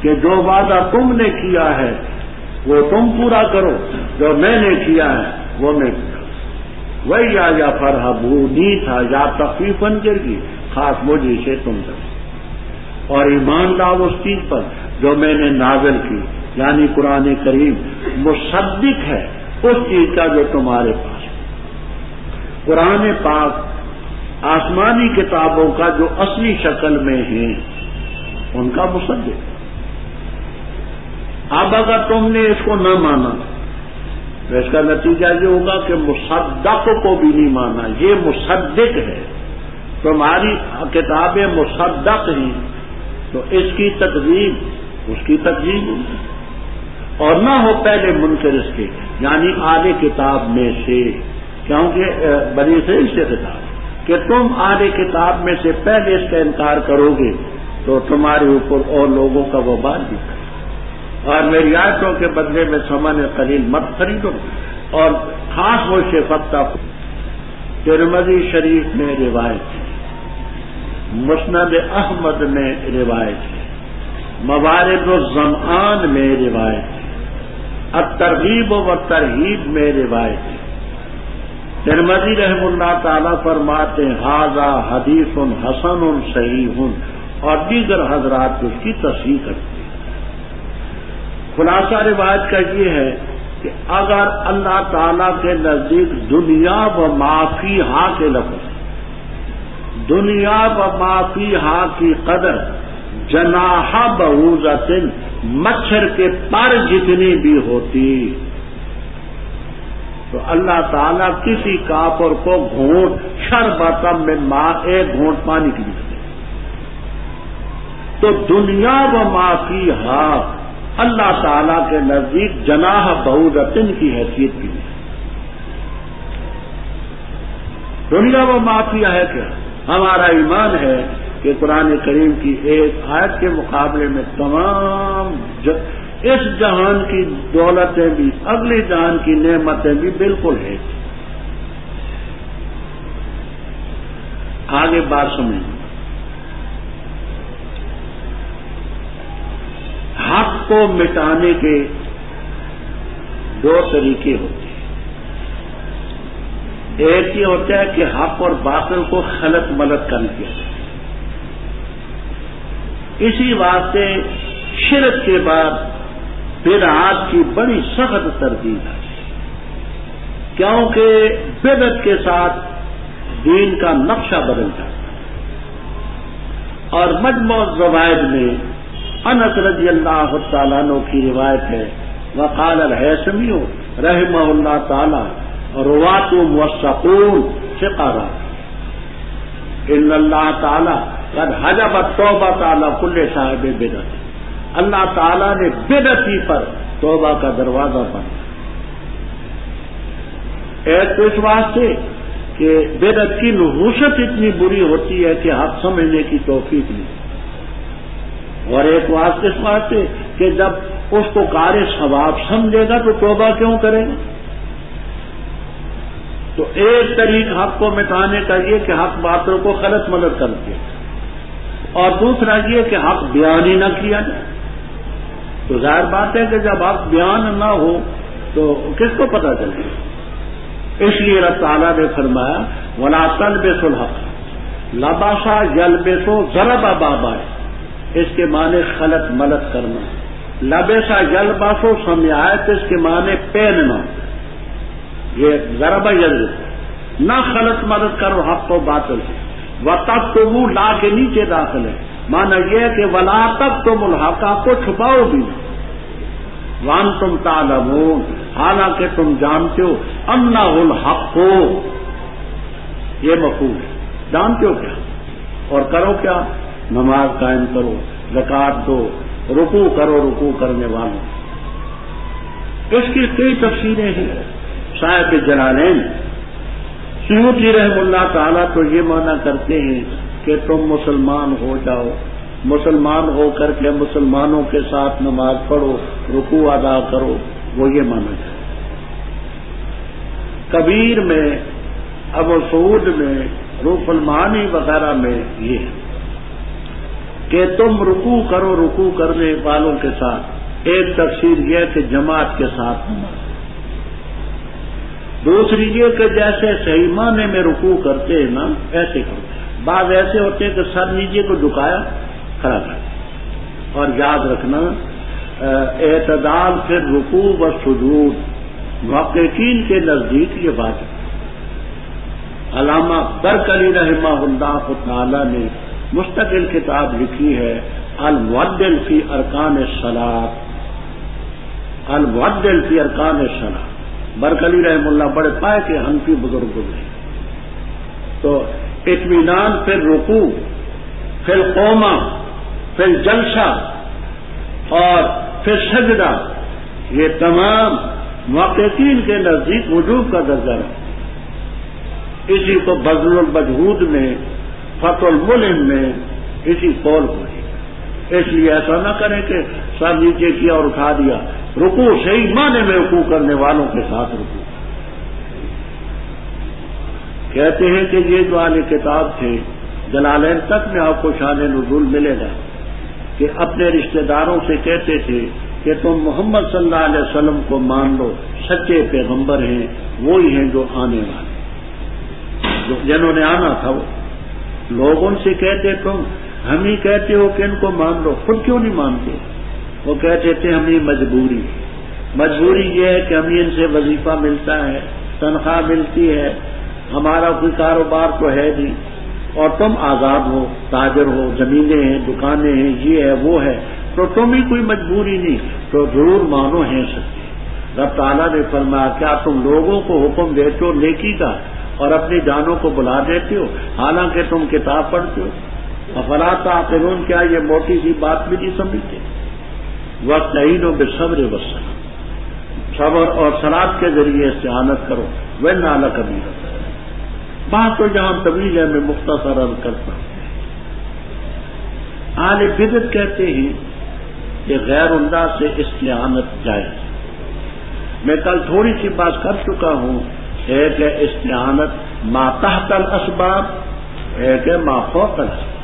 کہ جو وعدہ تم نے کیا ہے وہ تم پورا کرو، جو میں نے کیا ہے وہ میں پورا. وہی یا فرحبونی تھا، یا تخفیفاً گرگی، خاص مجھے سے تم سے. اور ایمان لاؤ اس چیز پر جو میں نے نازل کی، یعنی قرآن کریم مصدق ہے اس چیز کا جو تمہارے پاس ہے. قرآن پاک آسمانی کتابوں کا جو اصلی شکل میں ہیں ان کا مصدق. اب اگر تم نے اس کو نہ مانا تو اس کا نتیجہ یہ ہوگا کہ مصدق کو بھی نہیں مانا. یہ مصدق ہے، تمہاری کتابیں مصدق ہیں تو اس کی تکذیب اس کی تکذیب ہوگی. اور نہ ہو پہلے منکر اس کے، یعنی اہل کتاب میں سے، کیونکہ بنی اسرائیل سے خطاب کہ تم اہل کتاب میں سے پہلے اس کا انکار کرو گے تو تمہارے اوپر اور لوگوں کا وبال بھی کرے. اور میری آیتوں کے بدلے میں سامان قلیل مت خریدو. اور خاص وہ سے فتح ترمذی شریف میں روایت ہے، مسند احمد میں روایت ہے، موارد الظمآن میں روایت ہے، الترغیب و ترہیب میں روایت ہے. ترمذی رحم اللہ تعالیٰ فرماتے ہیں ھذا حدیث حسن صحیح، اور دیگر حضرات اس کی تصحیح کرتے ہیں. خلاصہ روایت کا یہ ہے کہ اگر اللہ تعالیٰ کے نزدیک دنیا و معافی ہاں کے لفظ، دنیا و معافی ہاں کی قدر جناح بعوضۃ، مچھر کے پر جتنی بھی ہوتی، تو اللہ تعالیٰ کسی کافر کو گھونٹ شربۃ من ماء، ایک گھونٹ پانی کی بھی. تو دنیا و معافی ہاں اللہ تعالیٰ کے نزدیک جناح بعوضۃ کی حیثیت کی ہے. دنیا و معافی ہے کیا؟ ہمارا ایمان ہے کہ قرآن کریم کی ایک آیت کے مقابلے میں تمام اس جہان کی دولتیں بھی، اگلے جہان کی نعمتیں بھی بالکل ہے. آگے بات سمجھیں. حق کو مٹانے کے 2 طریقے ہوتے ہیں. ایک یہ ہوتا ہے کہ حق اور باطل کو خلط ملط کر دیا. اسی واسطے شرک کے بعد بدعات کی بڑی سخت تردید ہے، کیونکہ بدعت کے ساتھ دین کا نقشہ بدل جاتا ہے۔ اور مجموع الزوائد میں انس رضی اللہ تعالیٰ عنہ کی روایت ہے، وقال الہیثمی رحمہ اللہ تعالی روات موثقون ثقارا ان اللہ تعالی قد حجب التوبہ تعالی کل صاحب بدعت، اللہ تعالیٰ نے بدعتی پر توبہ کا دروازہ بند۔ ایک تو اس واسطے کہ بدعت کی نحوست اتنی بری ہوتی ہے کہ حق سمجھنے کی توفیق نہیں، اور ایک واسطے اس واسطے کہ جب اس کو کار ثواب سمجھے گا تو توبہ کیوں کرے گا؟ تو ایک طریق حق کو مٹانے کا یہ کہ حق باطل کو غلط مدد کر دے، اور دوسرا یہ کہ حق بیان ہی نہ کیا جائے۔ تو ظاہر بات ہے کہ جب حق بیان نہ ہو تو کس کو پتہ چلے؟ اس لیے اللہ تعالیٰ نے فرمایا وَلَا تَلْبِسُوا الْحَقَّ لَبَسَ يَلْبِسُ ضَرَبَ بَابَ، اس کے معنی خلط ملط کرنا، لبسا یلبس سمیات اس کے معنی پہننا، یہ ضرب یلبس، نہ خلط ملط کرو حق و باطل سے، وَتَكْتُمُوا لا کے نیچے داخل ہے، معنی یہ ہے کہ وَلَا تَكْتُمُوا الْحَقَّ کو چھپاؤ بھی نہیں، وَأَنْتُمْ تَعْلَمُونَ حالانکہ تم جانتے ہو اَنَّهُ الْحَقُّ، یہ مفہوم ہے، جانتے ہو کیا اور کرو کیا؟ نماز قائم کرو، زکات دو، رکوع کرو رکوع کرنے والوں۔ اس کی کئی تفسیریں ہیں، صاحب جلالین سیوطی رحم اللہ تعالیٰ تو یہ معنی کرتے ہیں کہ تم مسلمان ہو جاؤ، مسلمان ہو کر کے مسلمانوں کے ساتھ نماز پڑھو، رکوع ادا کرو، وہ یہ معنی ہے۔ کبیر میں، ابو سعود میں، روح المعانی وغیرہ میں یہ ہے کہ تم رکوع کرو رکوع کرنے والوں کے ساتھ۔ ایک تفسیر یہ کہ جماعت کے ساتھ نماز، دوسری یہ کہ جیسے صحیح معنی میں رکوع کرتے ہیں نا ایسے کرو، بعض ایسے ہوتے ہیں کہ سر نیچے کو جھکایا کھڑا کر، اور یاد رکھنا اعتدال پھر رکوع و سجود محققین کے نزدیک یہ بات ہے۔ علامہ برکلی رحمہ اللہ تعالی نے مستقل کتاب لکھی ہے المعدل فی ارکان الصلاۃ، المعدل فی ارکان الصلاۃ۔ برکلی رحم اللہ بڑے پائے کے حنفی بزرگ ہیں، تو اطمینان پھر رکوع پھر قوما پھر جلسہ اور پھر سجدہ، یہ تمام محققین کے نزدیک وجوب کا درجہ ہے۔ اسی کو بذل المجہود میں، فتح الملم میں اسی قول کو ہے۔ اس لیے ایسا نہ کریں کہ سر نیچے کیا اور اٹھا دیا، رکوع صحیح معنی میں رکوع کرنے والوں کے ساتھ رکوع۔ کہتے ہیں کہ یہ جو اہل کتاب تھے جلالین تک میں آپ کو شان نزول ملے گا کہ اپنے رشتہ داروں سے کہتے تھے کہ تم محمد صلی اللہ علیہ وسلم کو مان لو، سچے پیغمبر ہیں، وہی ہیں جو آنے والے، جنہوں نے آنا تھا۔ وہ لوگ ان سے کہتے تم ہم ہی کہتے ہو کہ ان کو مان لو، خود کیوں نہیں مانتے؟ وہ کہتے تھے ہمیں مجبوری یہ ہے کہ ہمیں ان سے وظیفہ ملتا ہے، تنخواہ ملتی ہے، ہمارا کوئی کاروبار تو ہے نہیں، اور تم آزاد ہو، تاجر ہو، زمینیں ہیں، دکانیں ہیں، یہ ہے وہ ہے، تو تم ہی کوئی مجبوری نہیں، تو ضرور مانو ہیں سچے۔ رب تعالیٰ نے فرمایا کیا تم لوگوں کو حکم دیتے ہو نیکی کا اور اپنی جانوں کو بلا دیتے ہو حالانکہ تم کتاب پڑھتے ہو؟ افلا تعقلون، کیا یہ موٹی سی بات بھی نہیں سمجھتے؟ واستعینوا بالصبر والصلاۃ، صبر اور صلاۃ کے ذریعے استعانت کرو، وَإِنَّهَا لَكَبِیرَةٌ۔ بات تو جہاں طویل ہے میں مختصر عرض کرتا ہوں۔ اہل بدعت کہتے ہیں کہ غیر اللہ سے استعانت جائز۔ میں کل تھوڑی سی بات کر چکا ہوں، ایک ہے استعانت ما تحت الاسباب، ایک ہے ما فوق الاسباب۔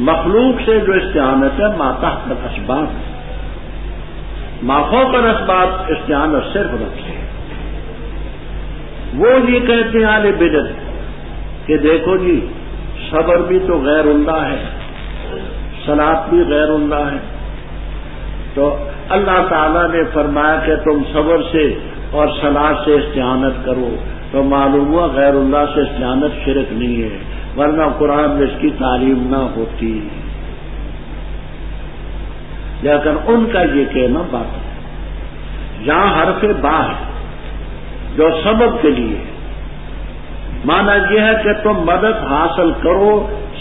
مخلوق سے جو استعانت ہے ما تحت الاسباب، ما فوق الاسباب استعانت صرف رب سے۔ وہ یہ کہتے ہیں اہل بدعت کہ دیکھو جی صبر بھی تو غیر اللہ ہے، صلاۃ بھی غیر اللہ ہے، تو اللہ تعالیٰ نے فرمایا کہ تم صبر سے اور صلاۃ سے استعانت کرو، تو معلوم ہوا غیر اللہ سے استعانت شرک نہیں ہے، ورنہ قرآن میں اس کی تعلیم نہ ہوتی، لیکن ان کا یہ کہنا بات ہے۔ یہاں حرف با ہے جو سبب کے لیے، مانا یہ ہے کہ تم مدد حاصل کرو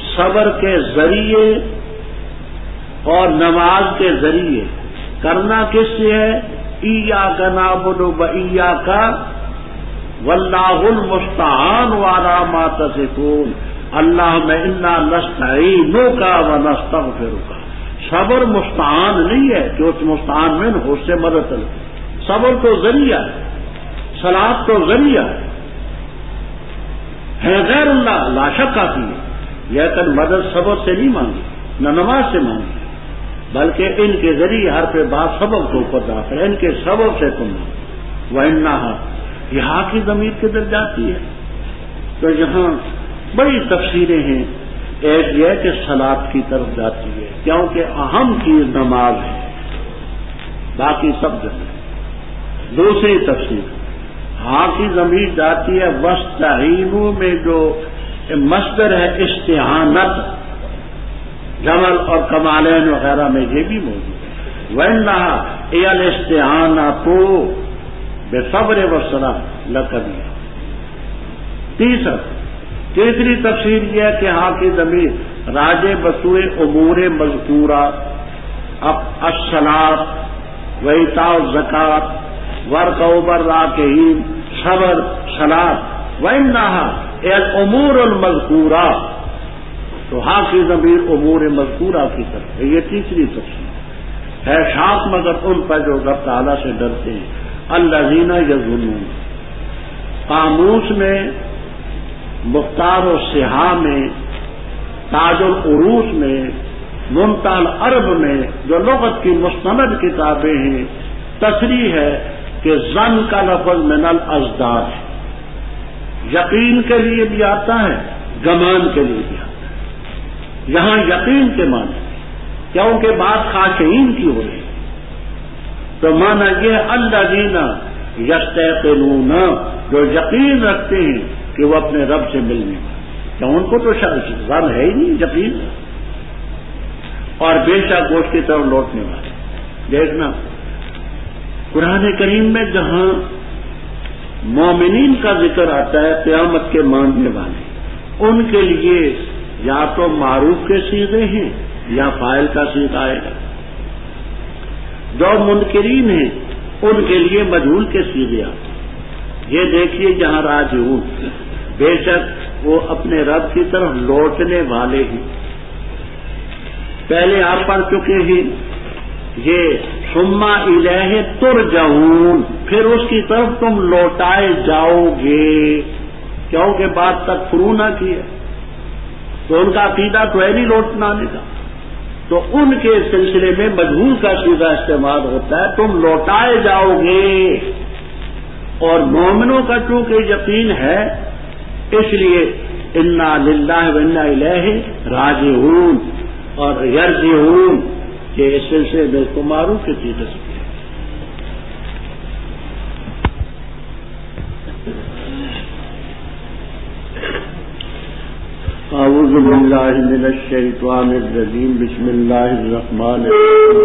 صبر کے ذریعے اور نماز کے ذریعے۔ کرنا کس سے ہے؟ ایاک نعبد و ایاک واللہ المستعان علی ما تصفون، اللہم انا نستعینک و نستغفرک۔ صبر مستعان نہیں ہے کہ اس مستعان میں اس سے مدد لے، صبر تو ذریعہ ہے، صلاۃ تو ذریعہ ہے غیر اللہ لا شک آتی ہے، لیکن مدد صبر سے نہیں مانگی، نہ نماز سے مانگی، بلکہ ان کے ذریعے ہر پہ بات سبب کے اوپر داخل ہے، ان کے سبب سے تم وَإِنَّهَا یہاں کی ضمیر کدھر جاتی ہے؟ تو یہاں بڑی تفسیریں ہیں، ایک یہ ہے کہ صلاۃ کی طرف جاتی ہے کیونکہ اہم چیز نماز ہے، باقی سب جگہ۔ دوسری تفسیر ہاں کی ضمیر جاتی ہے وَاسْتَعِینُوا میں جو مصدر ہے استعانت، جمل اور کمالین وغیرہ میں یہ بھی موجود ہے، وَإِنَّهَا هِيَ الْإِسْتِعَانَةُ بِالصَّبْرِ وَالصَّلَاةِ لَكَبِيرٌ۔ تیسری تفسیر یہ ہے کہ ہاں کی ضمیر راجع بسوئے امور مذکورہ، الصلاۃ وإیتاء الزکوٰۃ وارکعوا الراکعین، صبر، صلاۃ، وإنها هي الامور المذکورہ، تو ہاں کی ضمیر امور مذکورہ کی طرف ہے۔ یہ تیسری تفسیر ہے شاق مگر ان پر جو رب تعالیٰ سے ڈرتے ہیں، الذین یظنون۔ قاموس میں، مختار الصحاح میں، تاج العروس میں، منتہی العرب میں جو لغت کی مستند کتابیں ہیں، تصریح ہے کہ ظن کا لفظ من الازداد ہے، یقین کے لیے بھی آتا ہے، گمان کے لیے بھی آتا ہے۔ یہاں یقین کے معنی کیونکہ بات خاشعین کی ہو رہی ہے، تو معنی یہ الذین یستیقنون، جو یقین رکھتے ہیں کہ وہ اپنے رب سے ملنے والے، کہ ان کو تو ظن ہے ہی نہیں، یقین، اور بے شک اس کی طرف لوٹنے والے۔ دیکھنا قرآن کریم میں جہاں مومنین کا ذکر آتا ہے، قیامت کے ماننے والے، ان کے لیے یا تو معروف کے صیغے ہیں یا فاعل کا صیغہ آئے گا، جو منکرین ہیں ان کے لیے مجہول کے صیغے آتے ہیں۔ یہ دیکھیے جہاں راجعون، بے شک وہ اپنے رب کی طرف لوٹنے والے ہیں، پہلے آپ پڑھ چکے ہیں یہ ثم الیہ ترجعون، پھر اس کی طرف تم لوٹائے جاؤ گے، کیونکہ بات تک فرو نہ کی ہے، تو ان کا عقیدہ تو ہے نہیں لوٹنا آنے کا، تو ان کے سلسلے میں مجہول کا صیغہ استعمال ہوتا ہے، تم لوٹائے جاؤ گے۔ اور مومنوں کا چونکہ یقین ہے، اس لیے انا للہ و انا الیہ راجعون اور یرجعون کے اس سلسلے میں کو معروف کی چیز ہے۔ اعوذ باللہ من الشیطان الرجیم، بسم اللہ الرحمن الرحیم۔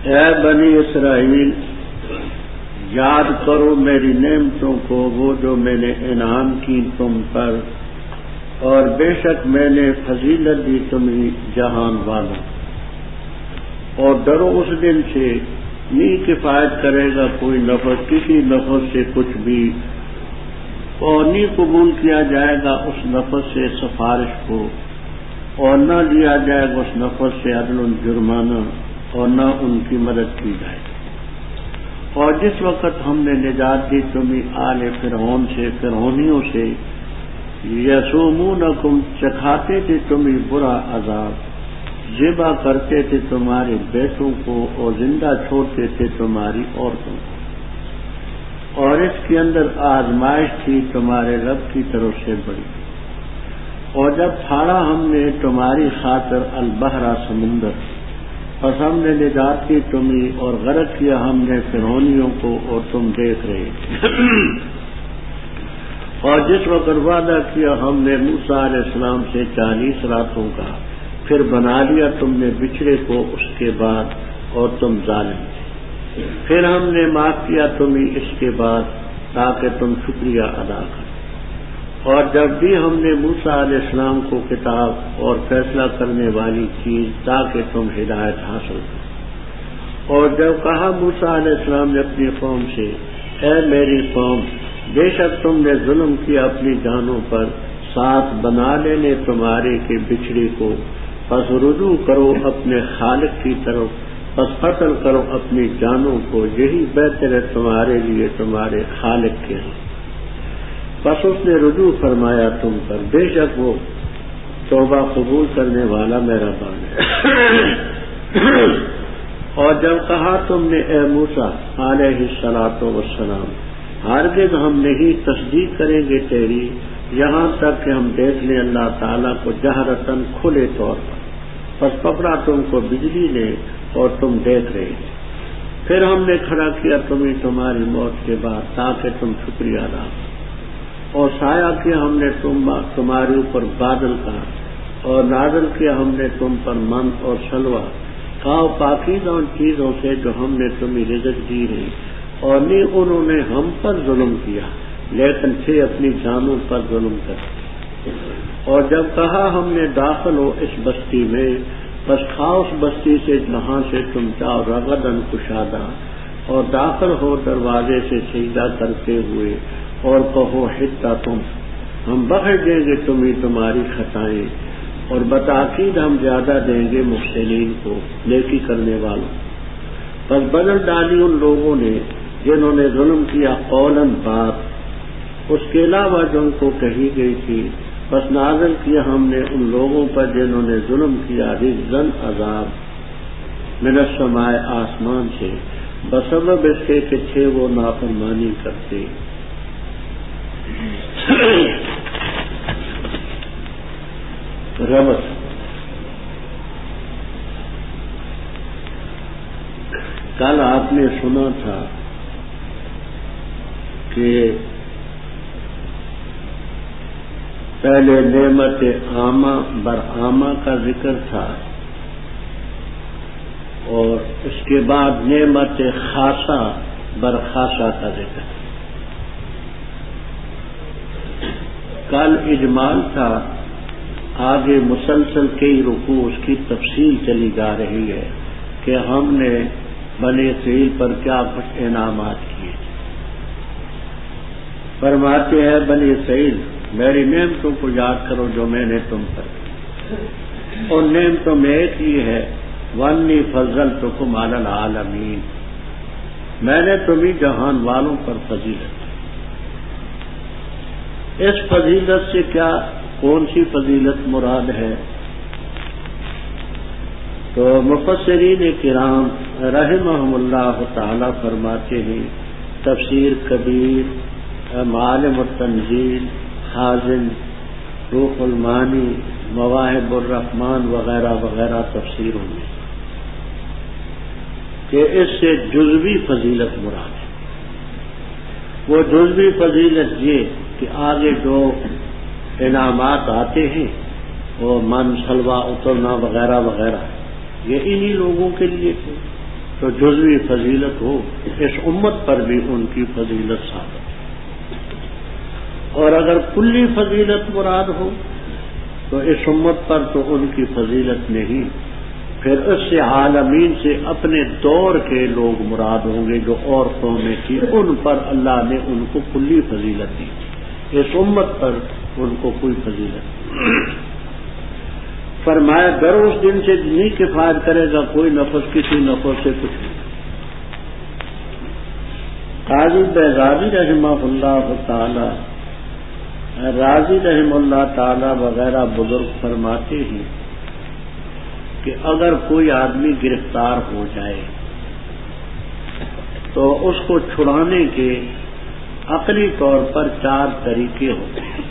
اے بنی اسرائیل، یاد کرو میری نعمتوں کو، وہ جو میں نے انعام کی تم پر، اور بے شک میں نے فضیلت دی تمہیں جہان والوں، اور ڈرو اس دن سے نہیں کفایت کرے گا کوئی نفس کسی نفس سے کچھ بھی، اور نہیں قبول کیا جائے گا اس نفس سے سفارش کو، اور نہ لیا جائے گا اس نفس سے عدل جرمانہ، اور نہ ان کی مدد کی جائے گی۔ اور جس وقت ہم نے نجات دی تمہیں آل فرعون سے، فرعونیوں سے، یسومونکم چکھاتے تھے تمہیں برا عذاب، ذبح کرتے تھے تمہارے بیٹوں کو اور زندہ چھوڑتے تھے تمہاری عورتوں کو، اور اس کے اندر آزمائش تھی تمہارے رب کی طرف سے بڑی۔ اور جب پھاڑا ہم نے تمہاری خاطر البحر سمندر، بس ہم نے نجات کی تمہیں اور غرق کیا ہم نے فرعونیوں کو اور تم دیکھ رہے تھے۔ اور جس وقت وعدہ کیا ہم نے موسیٰ علیہ السلام سے 40 راتوں کا، پھر بنا لیا تم نے بچھڑے کو اس کے بعد اور تم ظالم تھے، پھر ہم نے معاف کیا تمہیں اس کے بعد تاکہ تم شکریہ ادا کرو۔ اور جب بھی ہم نے موسیٰ علیہ السلام کو کتاب اور فیصلہ کرنے والی چیز تاکہ تم ہدایت حاصل کرو، اور جب کہا موسیٰ علیہ السلام نے اپنی قوم سے، اے میری قوم، بے شک تم نے ظلم کیا اپنی جانوں پر، ساتھ بنا لینے تمہارے کے بچھڑے کو، پس رجوع کرو اپنے خالق کی طرف، پس قتل کرو اپنی جانوں کو، یہی بہتر ہے تمہارے لیے تمہارے خالق کے ہیں۔ پس اس نے رجوع فرمایا تم پر، بے شک وہ توبہ قبول کرنے والا مہربان ہے۔ اور جب کہا تم نے اے موسیٰ علیہ السلام، ہرگز ہم نہیں تصدیق کریں گے تیری یہاں تک کہ ہم دیکھ لیں اللہ تعالیٰ کو جہرتاً کھلے طور پر، پس پکڑا تم کو بجلی نے اور تم دیکھ رہے تھے، پھر ہم نے کھڑا کیا تمہیں تمہاری موت کے بعد تاکہ تم شکریہ ادا کرو، اور سایہ کیا ہم نے تمہارے اوپر بادل کا، اور نازل کیا ہم نے تم پر من اور سلوہ، کھاؤ پاکیزہ ان چیزوں سے جو ہم نے تمہیں رزق دی ہے، اور نہیں انہوں نے ہم پر ظلم کیا لیکن تھے اپنی جانوں پر ظلم کرتے۔ اور جب کہا ہم نے داخل ہو اس بستی میں، بس کھاؤ اس بستی سے جہاں سے تم چاہو رغداً کشادہ، اور داخل ہو دروازے سے سجدہ کرتے ہوئے، اور کہو حتہ تم، ہم بخش دیں گے تمہیں تمہاری خطائیں، اور بتاکید ہم زیادہ دیں گے محسنین کو، نیکی کرنے والوں۔ بس بدل ڈالی ان لوگوں نے جنہوں نے ظلم کیا قولاً بات، اس کے علاوہ جو ان کو کہی گئی تھی، بس نازل کیا ہم نے ان لوگوں پر جنہوں نے ظلم کیا رجزاً عذاب من السماء آسمان سے، بسبب اس کے کہ تھے وہ نافرمانی کرتے۔ ربط کل آپ نے سنا تھا کہ پہلے نعمت عامہ برعامہ کا ذکر تھا، اور اس کے بعد نعمت خاصہ برخاصہ کا ذکر تھا۔ کل اجمال تھا، آگے مسلسل کئی رکوع اس کی تفصیل چلی جا رہی ہے کہ ہم نے بنی اسرائیل پر کیا کچھ انعامات کیے۔ فرماتے ہیں بنی اسرائیل میری نعمتوں کو یاد کرو جو میں نے تم پر، اور نعمتوں میں ایک ہی ہے وانی فضلتکم علی العالمین، میں نے تمہیں جہان والوں پر فضیلت۔ اس فضیلت سے کیا کون سی فضیلت مراد ہے؟ تو مفسرین کرام رحمہم اللہ تعالی فرماتے ہیں، تفسیر کبیر، معالم التنزیل، حازم، روح المعانی، مواہب الرحمن وغیرہ وغیرہ تفسیروں میں، کہ اس سے جزوی فضیلت مراد ہے۔ وہ جزوی فضیلت یہ کہ آگے جو انعامات آتے ہیں وہ من سلوہ اترنا وغیرہ وغیرہ، یہ انہی لوگوں کے لیے تھے، تو جزوی فضیلت ہو اس امت پر بھی ان کی فضیلت ثابت ہے، اور اگر کلی فضیلت مراد ہو تو اس امت پر تو ان کی فضیلت نہیں، پھر اس سے عالمین سے اپنے دور کے لوگ مراد ہوں گے جو اور قومیں تھی، ان پر اللہ نے ان کو کلی فضیلت دی، اس امت پر ان کو کوئی فضیلت نہیں۔ فرمایا گر اس دن سے نہیں کفایت کرے گا کوئی نفس کسی نفس سے کچھ نہیں۔ قاضی بیضاوی رحمہ اللہ تعالی، راضی رحمہ اللہ تعالی وغیرہ بزرگ فرماتے ہیں کہ اگر کوئی آدمی گرفتار ہو جائے تو اس کو چھڑانے کے عقلی طور پر 4 طریقے ہوتے ہیں۔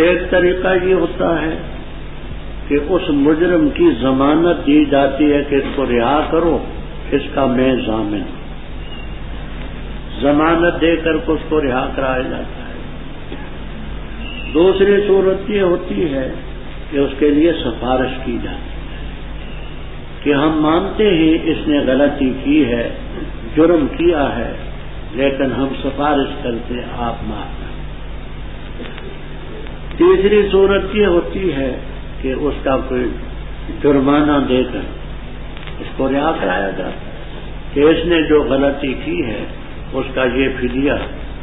ایک طریقہ یہ ہوتا ہے کہ اس مجرم کی ضمانت دی جاتی ہے کہ اس کو رہا کرو، اس کا میں ضامن، ضمانت دے کر اس کو رہا کرایا جاتا ہے۔ دوسری صورت یہ ہوتی ہے کہ اس کے لیے سفارش کی جاتی ہے کہ ہم مانتے ہیں اس نے غلطی کی ہے، جرم کیا ہے، لیکن ہم سفارش کرتے آپ معاف کریں۔ تیسری صورت یہ ہوتی ہے کہ اس کا کوئی جرمانہ دے کر اس کو رہا کرایا جاتا ہے کہ اس نے جو غلطی کی ہے اس کا یہ فدیہ،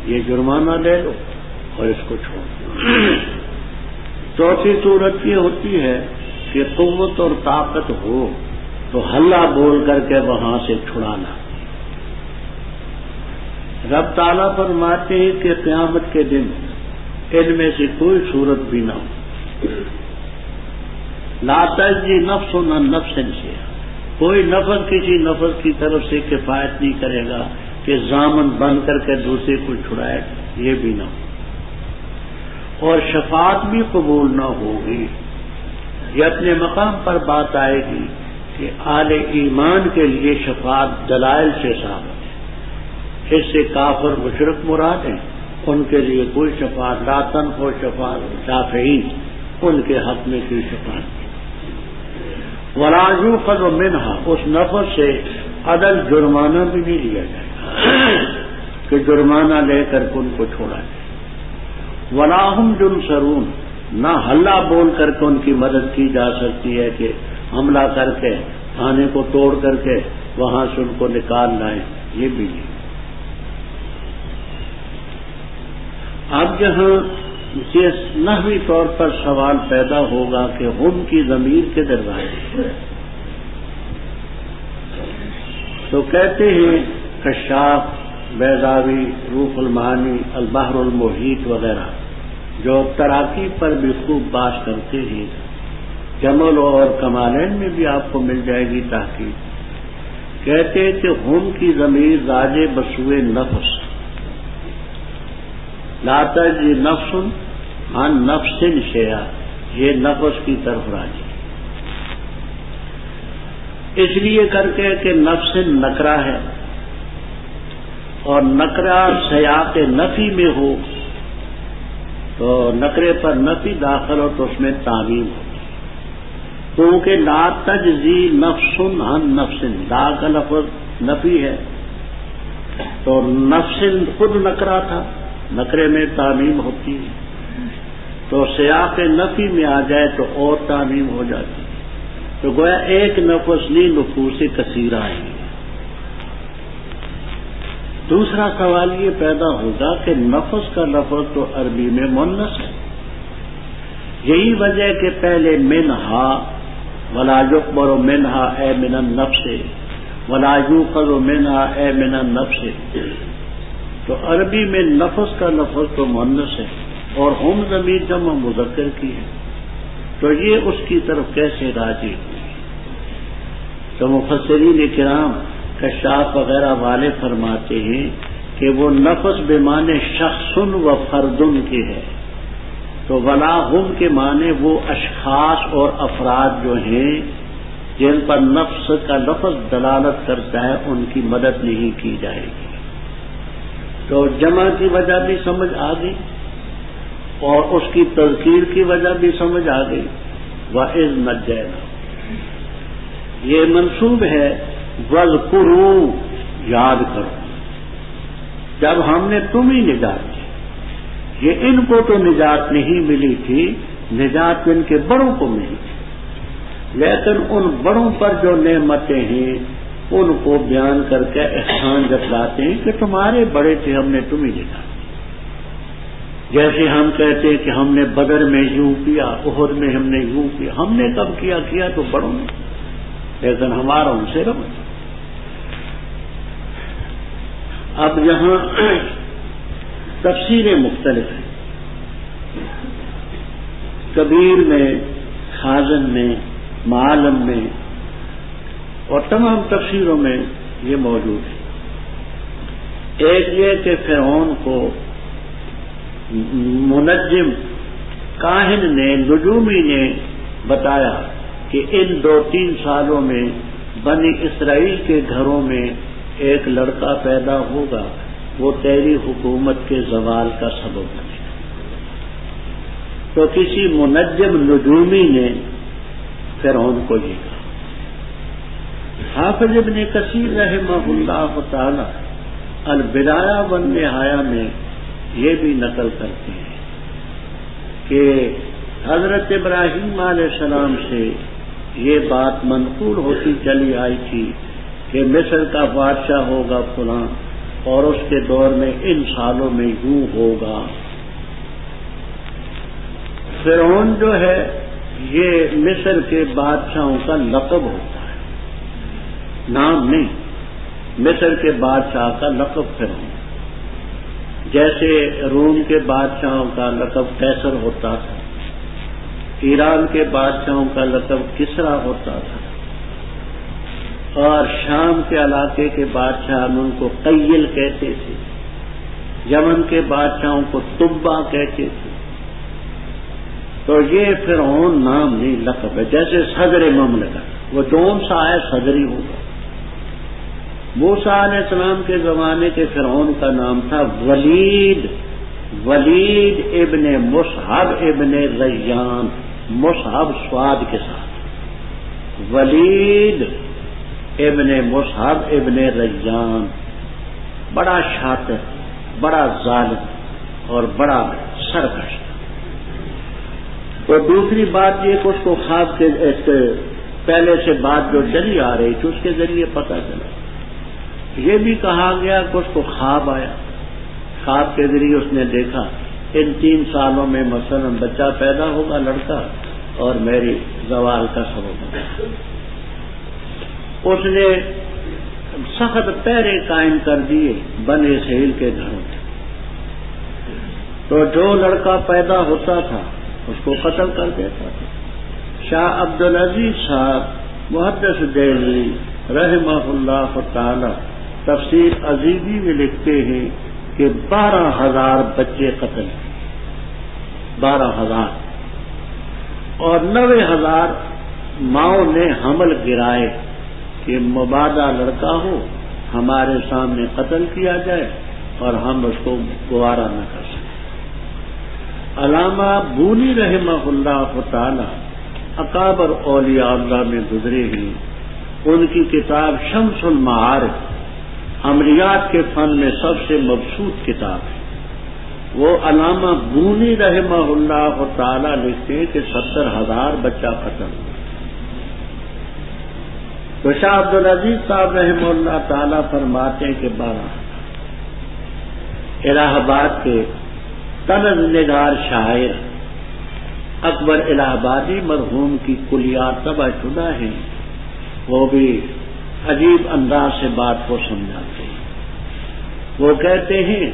یہ جرمانہ لے لو اور اس کو چھوڑ دو۔ چوتھی صورت یہ ہوتی ہے کہ قوت اور طاقت ہو تو ہلہ بول کر کے وہاں سے چھڑانا۔ رب تعالیٰ فرماتے ہیں کہ قیامت کے دن ان میں سے کوئی صورت بھی نہ ہو، لا تجزی نفس عن نفس شیئا، کوئی نفس کسی نفس کی طرف سے کفایت نہیں کرے گا کہ ضامن بن کر کے دوسرے کو چھڑائے، یہ بھی نہ ہو، اور شفاعت بھی قبول نہ ہوگی۔ یہ اپنے مقام پر بات آئے گی کہ اہل ایمان کے لیے شفاعت دلائل سے ثابت ہے، اس سے کافر مشرک مراد ہیں، ان کے لیے کوئی شفاعت لا تنفع شفاعت شافعین، ان کے حق میں کوئی شفاعت نہیں۔ ولا یؤخذ منها، اس نفس سے عدل جرمانہ بھی نہیں لیا جائے گا کہ جرمانہ لے کر ان کو چھوڑا جائے۔ ولا هم ينصرون، نہ ہلہ بول کر کے ان کی مدد کی جا سکتی ہے کہ حملہ کر کے تھانے کو توڑ کر کے وہاں سے ان کو نکال لائیں، یہ بھی نہیں۔ اب یہاں یہ نحوی طور پر سوال پیدا ہوگا کہ ہم کی ضمیر کے دروازے، تو کہتے ہیں کشاف، بیضاوی، روح المعانی، البحر المحیط وغیرہ جو تراکیب پر بھی خوب بات کرتے ہیں، جمل اور کمالین میں بھی آپ کو مل جائے گی تحقیق، کہتے ہیں کہ ہم کی ضمیر راجع بسوئے نفس، لا تجزی نفس عن نفس شیئا، یہ نفس کی طرف راجع اس لیے کر کے کہ نفس نکرہ ہے، اور نکرہ سیاق نفی میں ہو تو نکرے پر نفی داخل ہو تو اس میں تعمیم ہو، کیونکہ لا تجزی نفس عن نفس، لا کا لفظ نفی ہے تو نفس خود نکرہ تھا، نکرے میں تعمیم ہوتی ہے، تو سیاق نفی میں آ جائے تو اور تعمیم ہو جاتی ہے، تو گویا ایک نفس نہیں نفوس کثیرہ ہیں۔ دوسرا سوال یہ پیدا ہوگا کہ نفس کا لفظ تو عربی میں مؤنث ہے، یہی وجہ کہ پہلے منہا ولا یقبر منہا اے من النفس ولا یؤخذ منہا اے من النفس، تو عربی میں نفس کا لفظ تو مؤنث ہے اور ہم ضمیر جمع مذکر کی ہے، تو یہ اس کی طرف کیسے راجع ہوئی؟ تو مفسرین کرام کشاف وغیرہ والے فرماتے ہیں کہ وہ نفس بمعنی شخص و فردن کے ہے، تو ولا ہم کے معنی وہ اشخاص اور افراد جو ہیں جن پر نفس کا لفظ دلالت کرتا ہے ان کی مدد نہیں کی جائے گی، تو جمع کی وجہ بھی سمجھ آ گئی اور اس کی تذکیر کی وجہ بھی سمجھ آ گئی۔ وَإِذْ نَجَّيْنَاهُمْ، یہ منسوب ہے وَاذْكُرُوا، یاد کرو جب ہم نے تمہیں نجات دی، یہ ان کو تو نجات نہیں ملی تھی، نجات ان کے بڑوں کو ملی تھی، لیکن ان بڑوں پر جو نعمتیں ہیں ان کو بیان کر کے احسان جتلاتے ہیں کہ تمہارے بڑے تھے، ہم نے تمہیں نجات دی۔ جیسے ہم کہتے ہیں کہ ہم نے بدر میں یوں کیا، احد میں ہم نے یوں کیا، ہم نے کب کیا تو بڑوں نے، لیکن ہمارا ان سے رب۔ اب یہاں تفسیریں مختلف ہیں، کبیر میں، خازن میں، معالم میں اور تمام تفسیروں میں یہ موجود ہے۔ ایک یہ کہ فرعون کو منجم کاہن نے، نجومی نے بتایا کہ ان 2-3 سالوں میں بنی اسرائیل کے گھروں میں ایک لڑکا پیدا ہوگا، وہ تیری حکومت کے زوال کا سبب بنے گا۔ تو کسی منجم نجومی نے فرعون کو یہ کہا۔ حافظ ابن کثیر رحمہ اللہ تعالی البدایہ والنہایہ میں یہ بھی نقل کرتے ہیں کہ حضرت ابراہیم علیہ السلام سے یہ بات منقول ہوتی چلی آئی تھی کہ مصر کا بادشاہ ہوگا فلاں، اور اس کے دور میں ان سالوں میں یوں ہوگا۔ فرعون جو ہے یہ مصر کے بادشاہوں کا لقب ہوتا ہے، نام نہیں، مصر کے بادشاہ کا لقب فرعون، جیسے روم کے بادشاہوں کا لقب قیصر ہوتا تھا، ایران کے بادشاہوں کا لقب کسرا ہوتا تھا، اور شام کے علاقے کے بادشاہ ان کو قیل کہتے تھے، یمن کے بادشاہوں کو تبا کہتے تھے۔ تو یہ فرعون نام نہیں لقب ہے، جیسے صدر مملکت، وہ جون سا ہے صدری ہوگا۔ موسیٰ علیہ السلام کے زمانے کے فرعون کا نام تھا ولید ابن مصعب ابن ریان، مصعب سواد کے ساتھ، ولید ابن مصعب ابن ریان، بڑا شاطر، بڑا ظالم اور بڑا سرکش۔ تو دوسری بات یہ کہ اس کو خواب کے پہلے سے بات جو چلی آ رہی تھی اس کے ذریعے پتہ چلا، یہ بھی کہا گیا کہ اس کو خواب آیا، خواب کے ذریعے اس نے دیکھا ان 3 سالوں میں مثلا بچہ پیدا ہوگا لڑکا اور میری زوال کا سبب ہوگا۔ اس نے سخت پہرے قائم کر دیے بنی اسرائیل کے گھروں میں، تو جو لڑکا پیدا ہوتا تھا اس کو قتل کر دیتا تھا۔ شاہ عبدالعزیز صاحب محدث دہلوی رحمہ اللہ تعالی تفسیر عزیزی میں لکھتے ہیں کہ 12,000 بچے قتل، 12,000، اور 90,000 ماؤں نے حمل گرائے کہ مبادہ لڑکا ہو ہمارے سامنے قتل کیا جائے اور ہم اس کو گوارا نہ کر سکیں۔ علامہ بونی رحمہ اللہ تعالی اکابر اولیاء اللہ میں گزرے ہیں، ان کی کتاب شمس المعارف عملیات کے فن میں سب سے مبسوط کتاب ہے۔ وہ علامہ بونی رحمہ اللہ تعالی لکھتے ہیں کہ 70,000 بچہ قتل ہوا۔ تو شاہ عبدالعزیز صاحب رحمہ اللہ تعالی فرماتے ہیں کہ 12 الہ آباد کے طنز نگار شاعر اکبر الہ آبادی مرحوم کی کلیات طبع شدہ ہیں، وہ بھی عجیب انداز سے بات کو سمجھاتے ہیں۔ وہ کہتے ہیں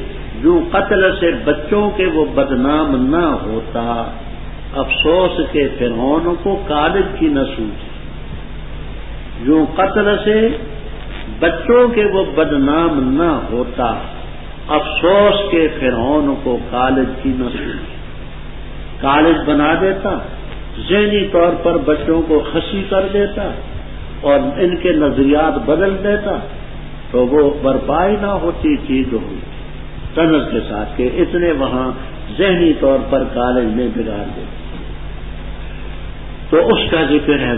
جو قتل سے بچوں کے وہ بدنام نہ ہوتا، افسوس کے فرعون کو کالج کی نہ سوچ۔ جو قتل سے بچوں کے وہ بدنام نہ ہوتا، افسوس کے فرعون کو کالج کی نہ سوچ۔ کالج بنا دیتا، ذہنی طور پر بچوں کو خسی کر دیتا اور ان کے نظریات بدل دیتا، تو وہ برپائی نہ ہوتی چیز ہوئی طنز کے ساتھ کہ اتنے وہاں ذہنی طور پر کالج میں بگاڑ دیتے۔ تو اس کا ذکر ہے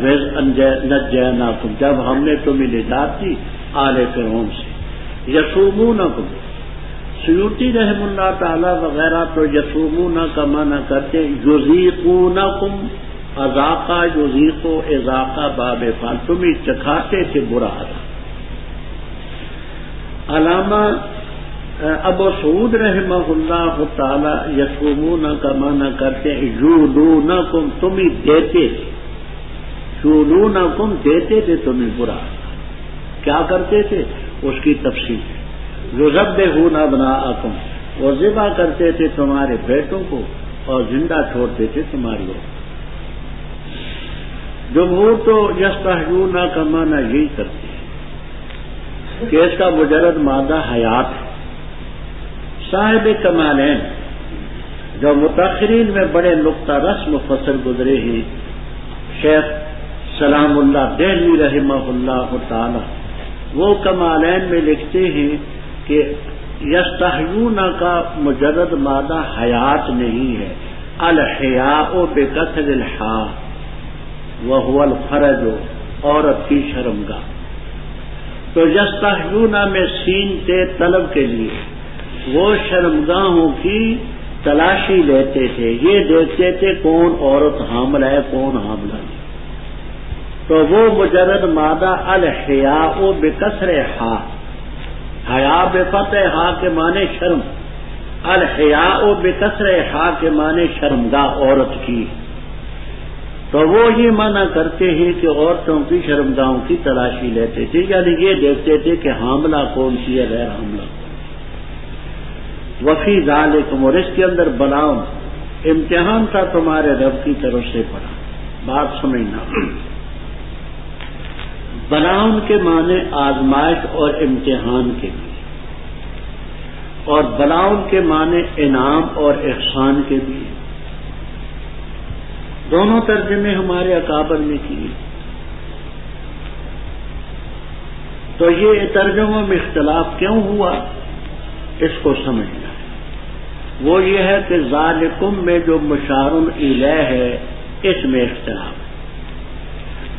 نجیناکم، جب ہم نے تمہیں نجات دی آل فرعون سے۔ یسومونکم، سیوطی رحم اللہ تعالی وغیرہ تو یسومون کا معنی کرتے یذیقونکم، اذاقہ یذیقو اذاقہ باب فعل، تمہیں چکھاتے تھے برا عذاب۔ علامہ ابو سعود رحمہ اللہ تعالی یسومون کا معنی کرتے ہیں یولونکم، تمہیں دیتے تھے، یولونکم دیتے تھے تمہیں برا، کیا کرتے تھے اس کی تفصیل ہے۔ یذبحون ابناءکم، وہ ذبح کرتے تھے تمہارے بیٹوں کو اور زندہ چھوڑتے تھے تمہاری عورت۔ جمہور تو یستحیون کا معنی یہی کرتے ہیں کہ اس کا مجرد مادہ حیات ہے۔ صاحب کمالین جو متاخرین میں بڑے نقطہ رس مفسر گزرے ہیں، شیخ سلام اللہ دہلوی رحمہ اللہ تعالی وہ کمالین میں لکھتے ہیں کہ یستحیون کا مجرد مادہ حیات نہیں ہے، الحیاء بکسر الحاء وہو الفرج، عورت کی شرمگاہ. تو یستحیون میں سین سے طلب کے لیے وہ شرمگاہوں کی تلاشی لیتے تھے، یہ دیکھتے تھے کون عورت حامل ہے کون حاملہ نہیں. تو وہ مجرد مادہ الحیاء بکسر حاء، حیا بفتح حاء کے معنی شرم، الحیاء بکسر حاء کے معنی شرمگاہ عورت کی. تو وہ یہ منع کرتے ہیں کہ عورتوں کی شرمگاہوں کی تلاشی لیتے تھے، یعنی یہ دیکھتے تھے کہ حاملہ کون سی ہے غیر حاملہ. وفی ذالکم، اور اس کے اندر بلاؤں امتحان تھا تمہارے رب کی طرف سے پڑا. بات سمجھنا، بلاؤں کے معنی آزمائش اور امتحان کے بھی، اور بلاؤں کے معنی انعام اور احسان کے بھی. دونوں ترجمے ہمارے اکابر نے کیے. تو یہ ترجموں میں اختلاف کیوں ہوا اس کو سمجھنا ہے. وہ یہ ہے کہ ذالکم میں جو مشار الیہ ہے اس میں اختلاف ہے.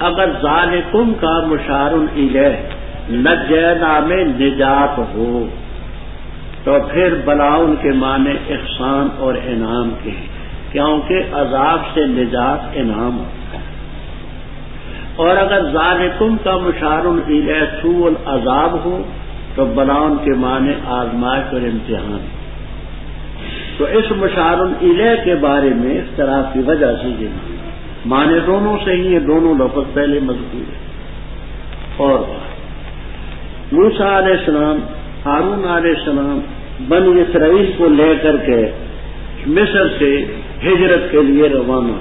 اگر ذالکم کا مشار الیہ نجینا میں نجات ہو تو پھر بلاؤن کے معنی احسان اور انعام کے ہیں، کیونکہ عذاب سے نجات انعام ہوتا ہے. اور اگر ذالکم کا مشار الیہ سوء العذاب ہو تو بلاؤن کے معنی آزمائش اور امتحان. تو اس مشار الیہ کے بارے میں اختلاف کی وجہ سے یہ معنی دونوں سے ہی یہ دونوں لفظ پہلے مذکور ہے. اور موسیٰ علیہ السلام ہارون علیہ السلام بنی اسرائیل کو لے کر کے مصر سے ہجرت کے لیے روانہ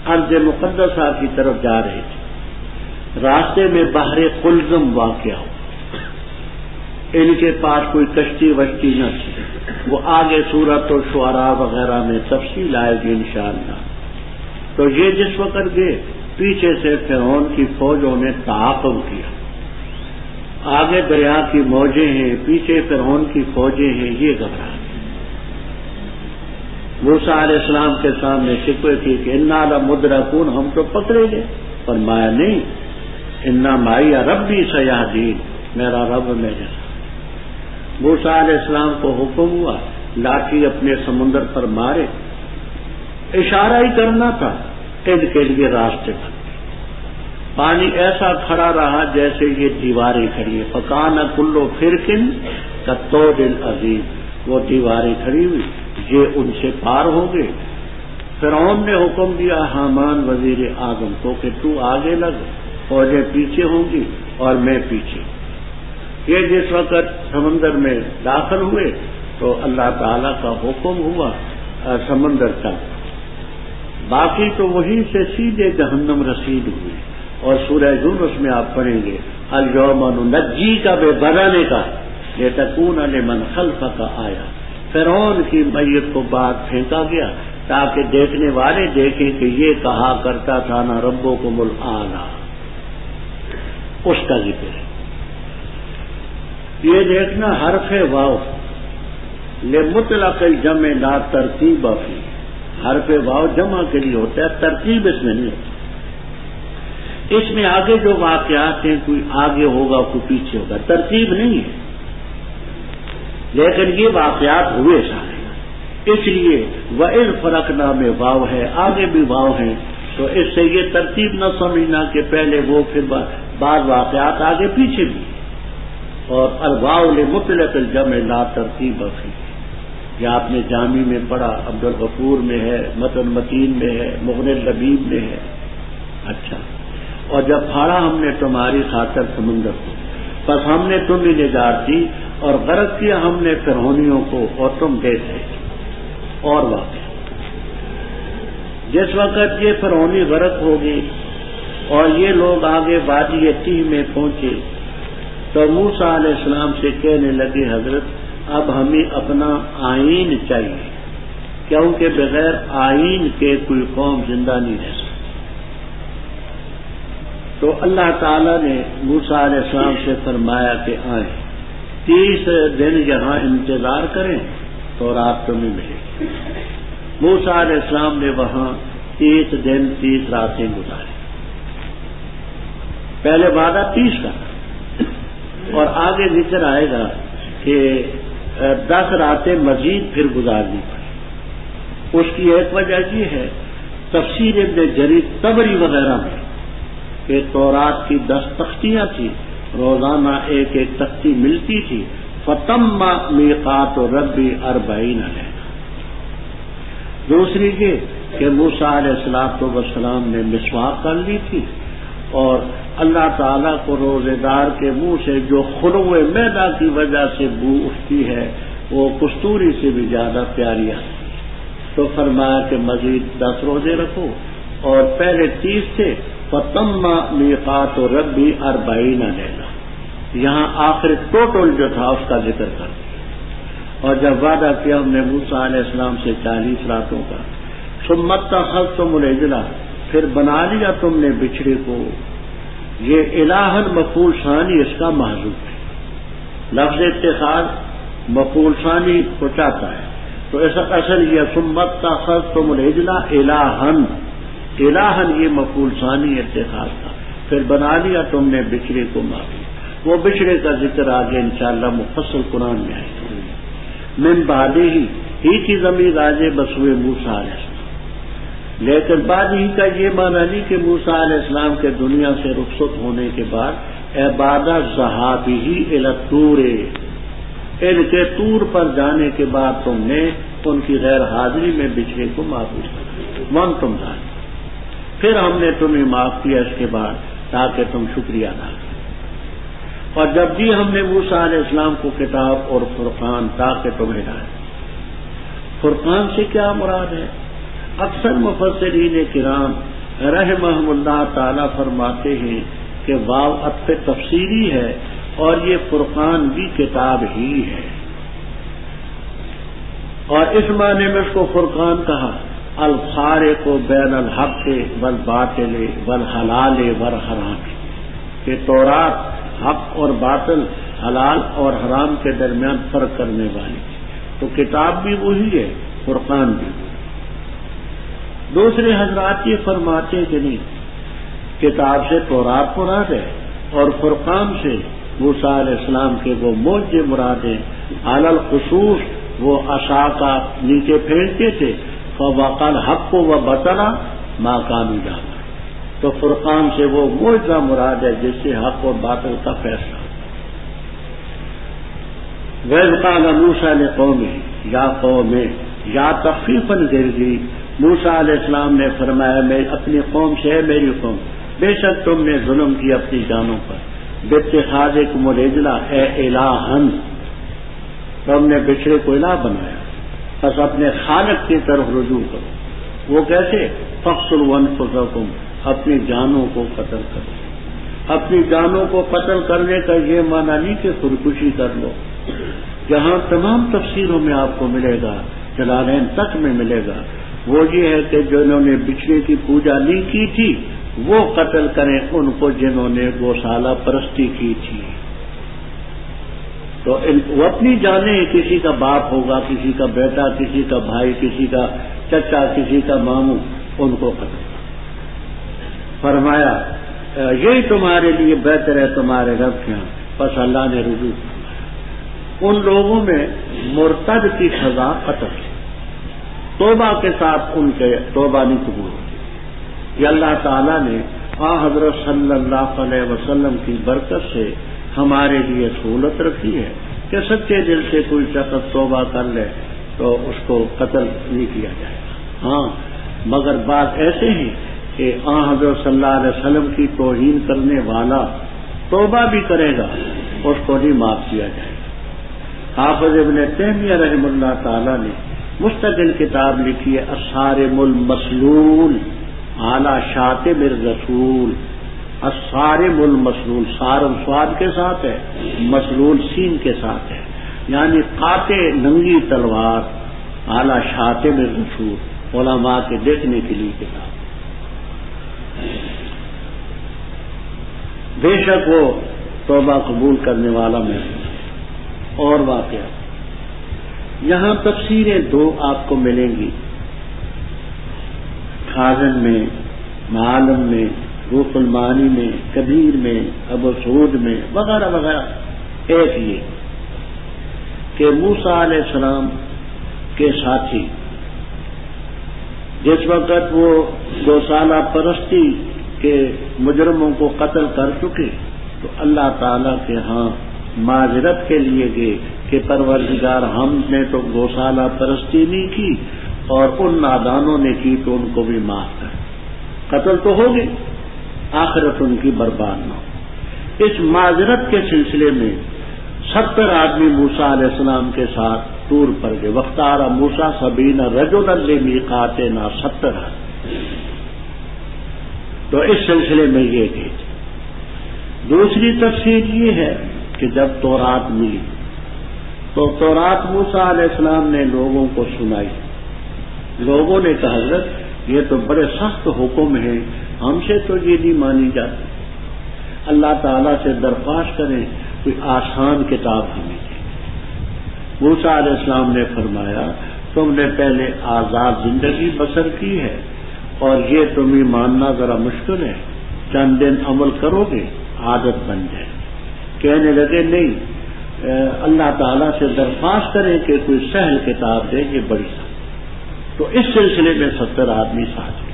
ارض مقدسہ کی طرف جا رہے تھے. راستے میں بحر قلزم واقع ہو، ان کے پاس کوئی کشتی وشتی نہ تھی. وہ آگے سورۃ الشعراء وغیرہ میں تفصیل آئے گی انشاءاللہ. تو یہ جس وقت گئے پیچھے سے فرعون کی فوجوں نے تعاقب کیا. آگے دریا کی موجیں ہیں، پیچھے فرعون کی فوجیں ہیں، یہ گھبرا. موسیٰ علیہ السلام کے سامنے شکوے کی کہ انا لمدرکون، ہم تو پکڑے گئے. فرمایا نہیں، انا معی ربی سیہدین، میرا رب میرے ساتھ. موسیٰ علیہ السلام کو حکم ہوا لاٹھی اپنے سمندر پر مارے. اشارہ ہی کرنا تھا، ان کے لیے راستے پر پانی ایسا کھڑا رہا جیسے یہ دیواریں کھڑی ہیں. فکان کلو فرقن کالطود العظیم، وہ دیواریں کھڑی ہوئی، یہ ان سے پار ہو گئے. فرعون نے حکم دیا حامان وزیر اعظم کو کہ تو آگے لگ، فوجیں پیچھے ہوں گی اور میں پیچھے. یہ جس وقت سمندر میں داخل ہوئے تو اللہ تعالی کا حکم ہوا سمندر کا. باقی تو وہیں سے سیدھے جہنم رسید ہوئی. اور سورہ یونس میں آپ پڑھیں گے الیوم ننجی کا بے بدنک کا لتکون لمن خلفک آیا. فرعون کی میت کو بعد پھینکا گیا تاکہ دیکھنے والے دیکھیں کہ یہ کہا کرتا تھا نا ربکم الاعلی، اس کا ذکر ہے. یہ دیکھنا حرف واو لمطلق الجمع لا ترتیب فی، حرف واو جمع کے لیے ہوتا ہے، ترتیب اس میں نہیں ہوتی. اس میں آگے جو واقعات ہیں کوئی آگے ہوگا کوئی پیچھے ہوگا، ترتیب نہیں ہے. لیکن یہ واقعات ہوئے سارے، اس لیے وَإِذْ فَرَقْنَا میں واو ہے، آگے بھی واو ہیں. تو اس سے یہ ترتیب نہ سمجھنا کہ پہلے وہ پھر بعض واقعات آگے پیچھے بھی. اور الواو لمطلق الجمع لا ترتیب فی، یہ آپ نے جامی میں پڑھا، عبد الغفور میں ہے، متن متین میں ہے، مغنی لبیب میں ہے. اچھا، اور جب پھاڑا ہم نے تمہاری خاطر سمندر کو، بس ہم نے تمہیں نجات دی اور غرق کیا ہم نے فرعونیوں کو اور تم دیکھ رہے. اور واقعہ جس وقت یہ فرعونی غرق ہو گئی اور یہ لوگ آگے وادی تیہ میں پہنچے تو موسیٰ علیہ السلام سے کہنے لگے حضرت اب ہمیں اپنا آئین چاہیے، کیونکہ بغیر آئین کے کوئی قوم زندہ نہیں رہ سکتی. تو اللہ تعالیٰ نے موسیٰ علیہ السلام سے فرمایا کہ آئیں 30 دن یہاں انتظار کریں تو رات تمہیں ملے گی۔ موسیٰ علیہ السلام نے وہاں 30 دن 30 راتیں گزاری۔ پہلے وعدہ 30 کا تھا اور آگے ذکر آئے گا کہ 10 راتیں مزید پھر گزارنی پڑی۔ اس کی ایک وجہ یہ ہے تفسیر ابن جریر طبری وغیرہ میں کہ تورات کی 10 تختیاں تھیں، روزانہ ایک ایک تختی ملتی تھی۔ فتم میقات ربی 40 لیلہ۔ دوسری یہ کہ موسیٰ علیہ السلام نے مسواک کر لی تھی اور اللہ تعالیٰ کو روزے دار کے منہ سے جو خلو معدہ کی وجہ سے بو اٹھتی ہے وہ کستوری سے بھی زیادہ پیاری آتی ہے، تو فرمایا کہ مزید 10 روزے رکھو اور پہلے 30 تھے۔ فتم میقات ربی 40 لیلہ، یہاں آخر ٹوٹل جو تھا اس کا ذکر کر دیا۔ اور جب وعدہ کیا ہم نے موسیٰ علیہ السلام سے 40 راتوں کا، ثم اتخذتم العجل، پھر بنا لیا تم نے بچڑے کو۔ یہ الہن مفعول ثانی اس کا محذوف ہے، لفظ اتخاذ مفعول ثانی کو چاہتا ہے، تو ایسا اصل یہ ثم اتخذتم العجل الہن، الہن یہ مفعول ثانی اتخاذ تھا، پھر بنا لیا تم نے بچڑے کو معبود۔ وہ بچڑے کا ذکر آگے انشاءاللہ مفصل قرآن میں آئے گا۔ من بعدہ ہی کی ضمیر آجے بسوئے موسیٰ علیہ السلام، لیکن بعد ہی کا یہ معنی نہیں کہ موسیٰ علیہ السلام کے دنیا سے رخصت ہونے کے بعد عبادت ذہابی الی الطور، ان کے طور پر جانے کے بعد تم نے ان کی غیر حاضری میں بچڑے کو معبود کر من تم جانے، پھر ہم نے تمہیں معاف کیا اس کے بعد تاکہ تم شکریہ ادا کرو۔ اور جب دی ہم نے موسیٰ علیہ السلام کو کتاب اور فرقان تاکہ تمہیں ہدایت۔ فرقان سے کیا مراد ہے؟ اکثر مفسرین کرام رحمہم اللہ تعالی فرماتے ہیں کہ واو عطف تفسیری ہے اور یہ فرقان بھی کتاب ہی ہے، اور اس معنی میں اس کو فرقان کہا الفارق بین الحق والباطل والحلال والحرام، کہ تورات حق اور باطل، حلال اور حرام کے درمیان فرق کرنے والی، تو کتاب بھی وہی ہے، فرقان بھی۔ دوسرے حضرات یہ فرماتے ہیں کہ نہیں، کتاب سے تورات مراد ہے اور فرقان سے موسیٰ علیہ السلام کے وہ موجے مراد ہیں، علی الخصوص وہ عصا کا نیچے پھینکتے تھے، فوقع الحق و بطل ما کانوا یعملون، تو فرقان سے وہ معجزہ مراد ہے جس سے حق اور باطل کا فیصلہ۔ وَإِذْ قَالَ مُوسَىٰ لِقَوْمِهِ یا قوم، یا تخفیفاً گردی، موسیٰ علیہ السلام نے فرمایا میں اپنی قوم سے، ہے میری قوم، بے شک تم نے ظلم کیا اپنی جانوں پر، باتخاذکم العجل اے الہن، تم نے بچڑے کو الہ بنایا، بس اپنے خالق کی طرف رجوع کرو۔ وہ کیسے؟ فاقتلوا انفسکم، اپنی جانوں کو قتل کرو۔ اپنی جانوں کو قتل کرنے کا یہ معنی نہیں کہ خودکشی کر لو، جہاں تمام تفسیروں میں آپ کو ملے گا، جلالین تک میں ملے گا، وہ یہ ہے کہ جنہوں نے بچڑے کی پوجا نہیں کی تھی وہ قتل کریں ان کو جنہوں نے گوشالہ پرستی کی تھی، تو وہ اپنی جانیں، کسی کا باپ ہوگا، کسی کا بیٹا، کسی کا بھائی، کسی کا چچا، کسی کا ماموں، ان کو قتل فرمایا یہی تمہارے لیے بہتر ہے تمہارے رب کے ہاں، بس اللہ نے رجوع فرمایا۔ ان لوگوں میں مرتد کی سزا قتل، توبہ کے ساتھ ان کے توبہ نہیں قبول ہوتی۔ یہ اللہ تعالیٰ نے حضرت صلی اللہ علیہ وسلم کی برکت سے ہمارے لیے سہولت رکھی ہے کہ سچے دل سے کوئی شخص توبہ کر لے تو اس کو قتل نہیں کیا جائے گا۔ ہاں مگر بات ایسے ہیں کہ حضرت صلی اللہ علیہ وسلم کی توہین کرنے والا توبہ بھی کرے گا اس کو نہیں معاف کیا جائے گا۔ حافظ ابن تیمیہ رحمہ اللہ تعالیٰ نے مستقل کتاب لکھی ہے الصارم المسلول اعلی شاتم الرسول۔ الصارم المسلول، صارم صاد کے ساتھ ہے، مسلول سین کے ساتھ ہے، یعنی قاطع ننگی تلوار، اعلی شاتم الرسول، علماء کے دیکھنے کے لیے کتاب۔ بے شک وہ توبہ قبول کرنے والا میں اور واقعہ یہاں تفسیریں دو آپ کو ملیں گی، خازن میں، معالم میں، روح المعانی میں، کبیر میں، ابو سعود میں وغیرہ وغیرہ۔ ایک یہ کہ موسیٰ علیہ السلام کے ساتھی جس وقت وہ گوشالہ پرستی کے مجرموں کو قتل کر چکے تو اللہ تعالیٰ کے ہاں معذرت کے لیے گئے کہ پروردگار ہم نے تو گوشالہ پرستی نہیں کی اور ان نادانوں نے کی تو ان کو بھی معاف کر، قتل تو ہو گئے، آخرت ان کی برباد نہ ہو۔ اس معذرت کے سلسلے میں 70 آدمی موسیٰ علیہ السلام کے ساتھ طور پر گئے، وختار موسیٰ 70 رجلا لمیقاتنا، 70 آدمی۔ تو اس سلسلے میں یہ کہ دوسری تفسیر یہ ہے کہ جب تورات ملی تو تورات موسیٰ علیہ السلام نے لوگوں کو سنائی، لوگوں نے کہا حضرت یہ تو بڑے سخت حکم ہیں، ہم سے تو یہ نہیں مانی جاتی، اللہ تعالیٰ سے درخواست کریں کوئی آسان کتاب ہمیں دے۔ موسیٰ علیہ السلام نے فرمایا تم نے پہلے آزاد زندگی بسر کی ہے اور یہ تمہیں ماننا ذرا مشکل ہے، چند دن عمل کرو گے عادت بن جائے۔ کہنے لگے نہیں، اللہ تعالیٰ سے درخواست کریں کہ کوئی سہل کتاب دے، یہ بڑی سخت۔ تو اس سلسلے میں 70 آدمی ساتھ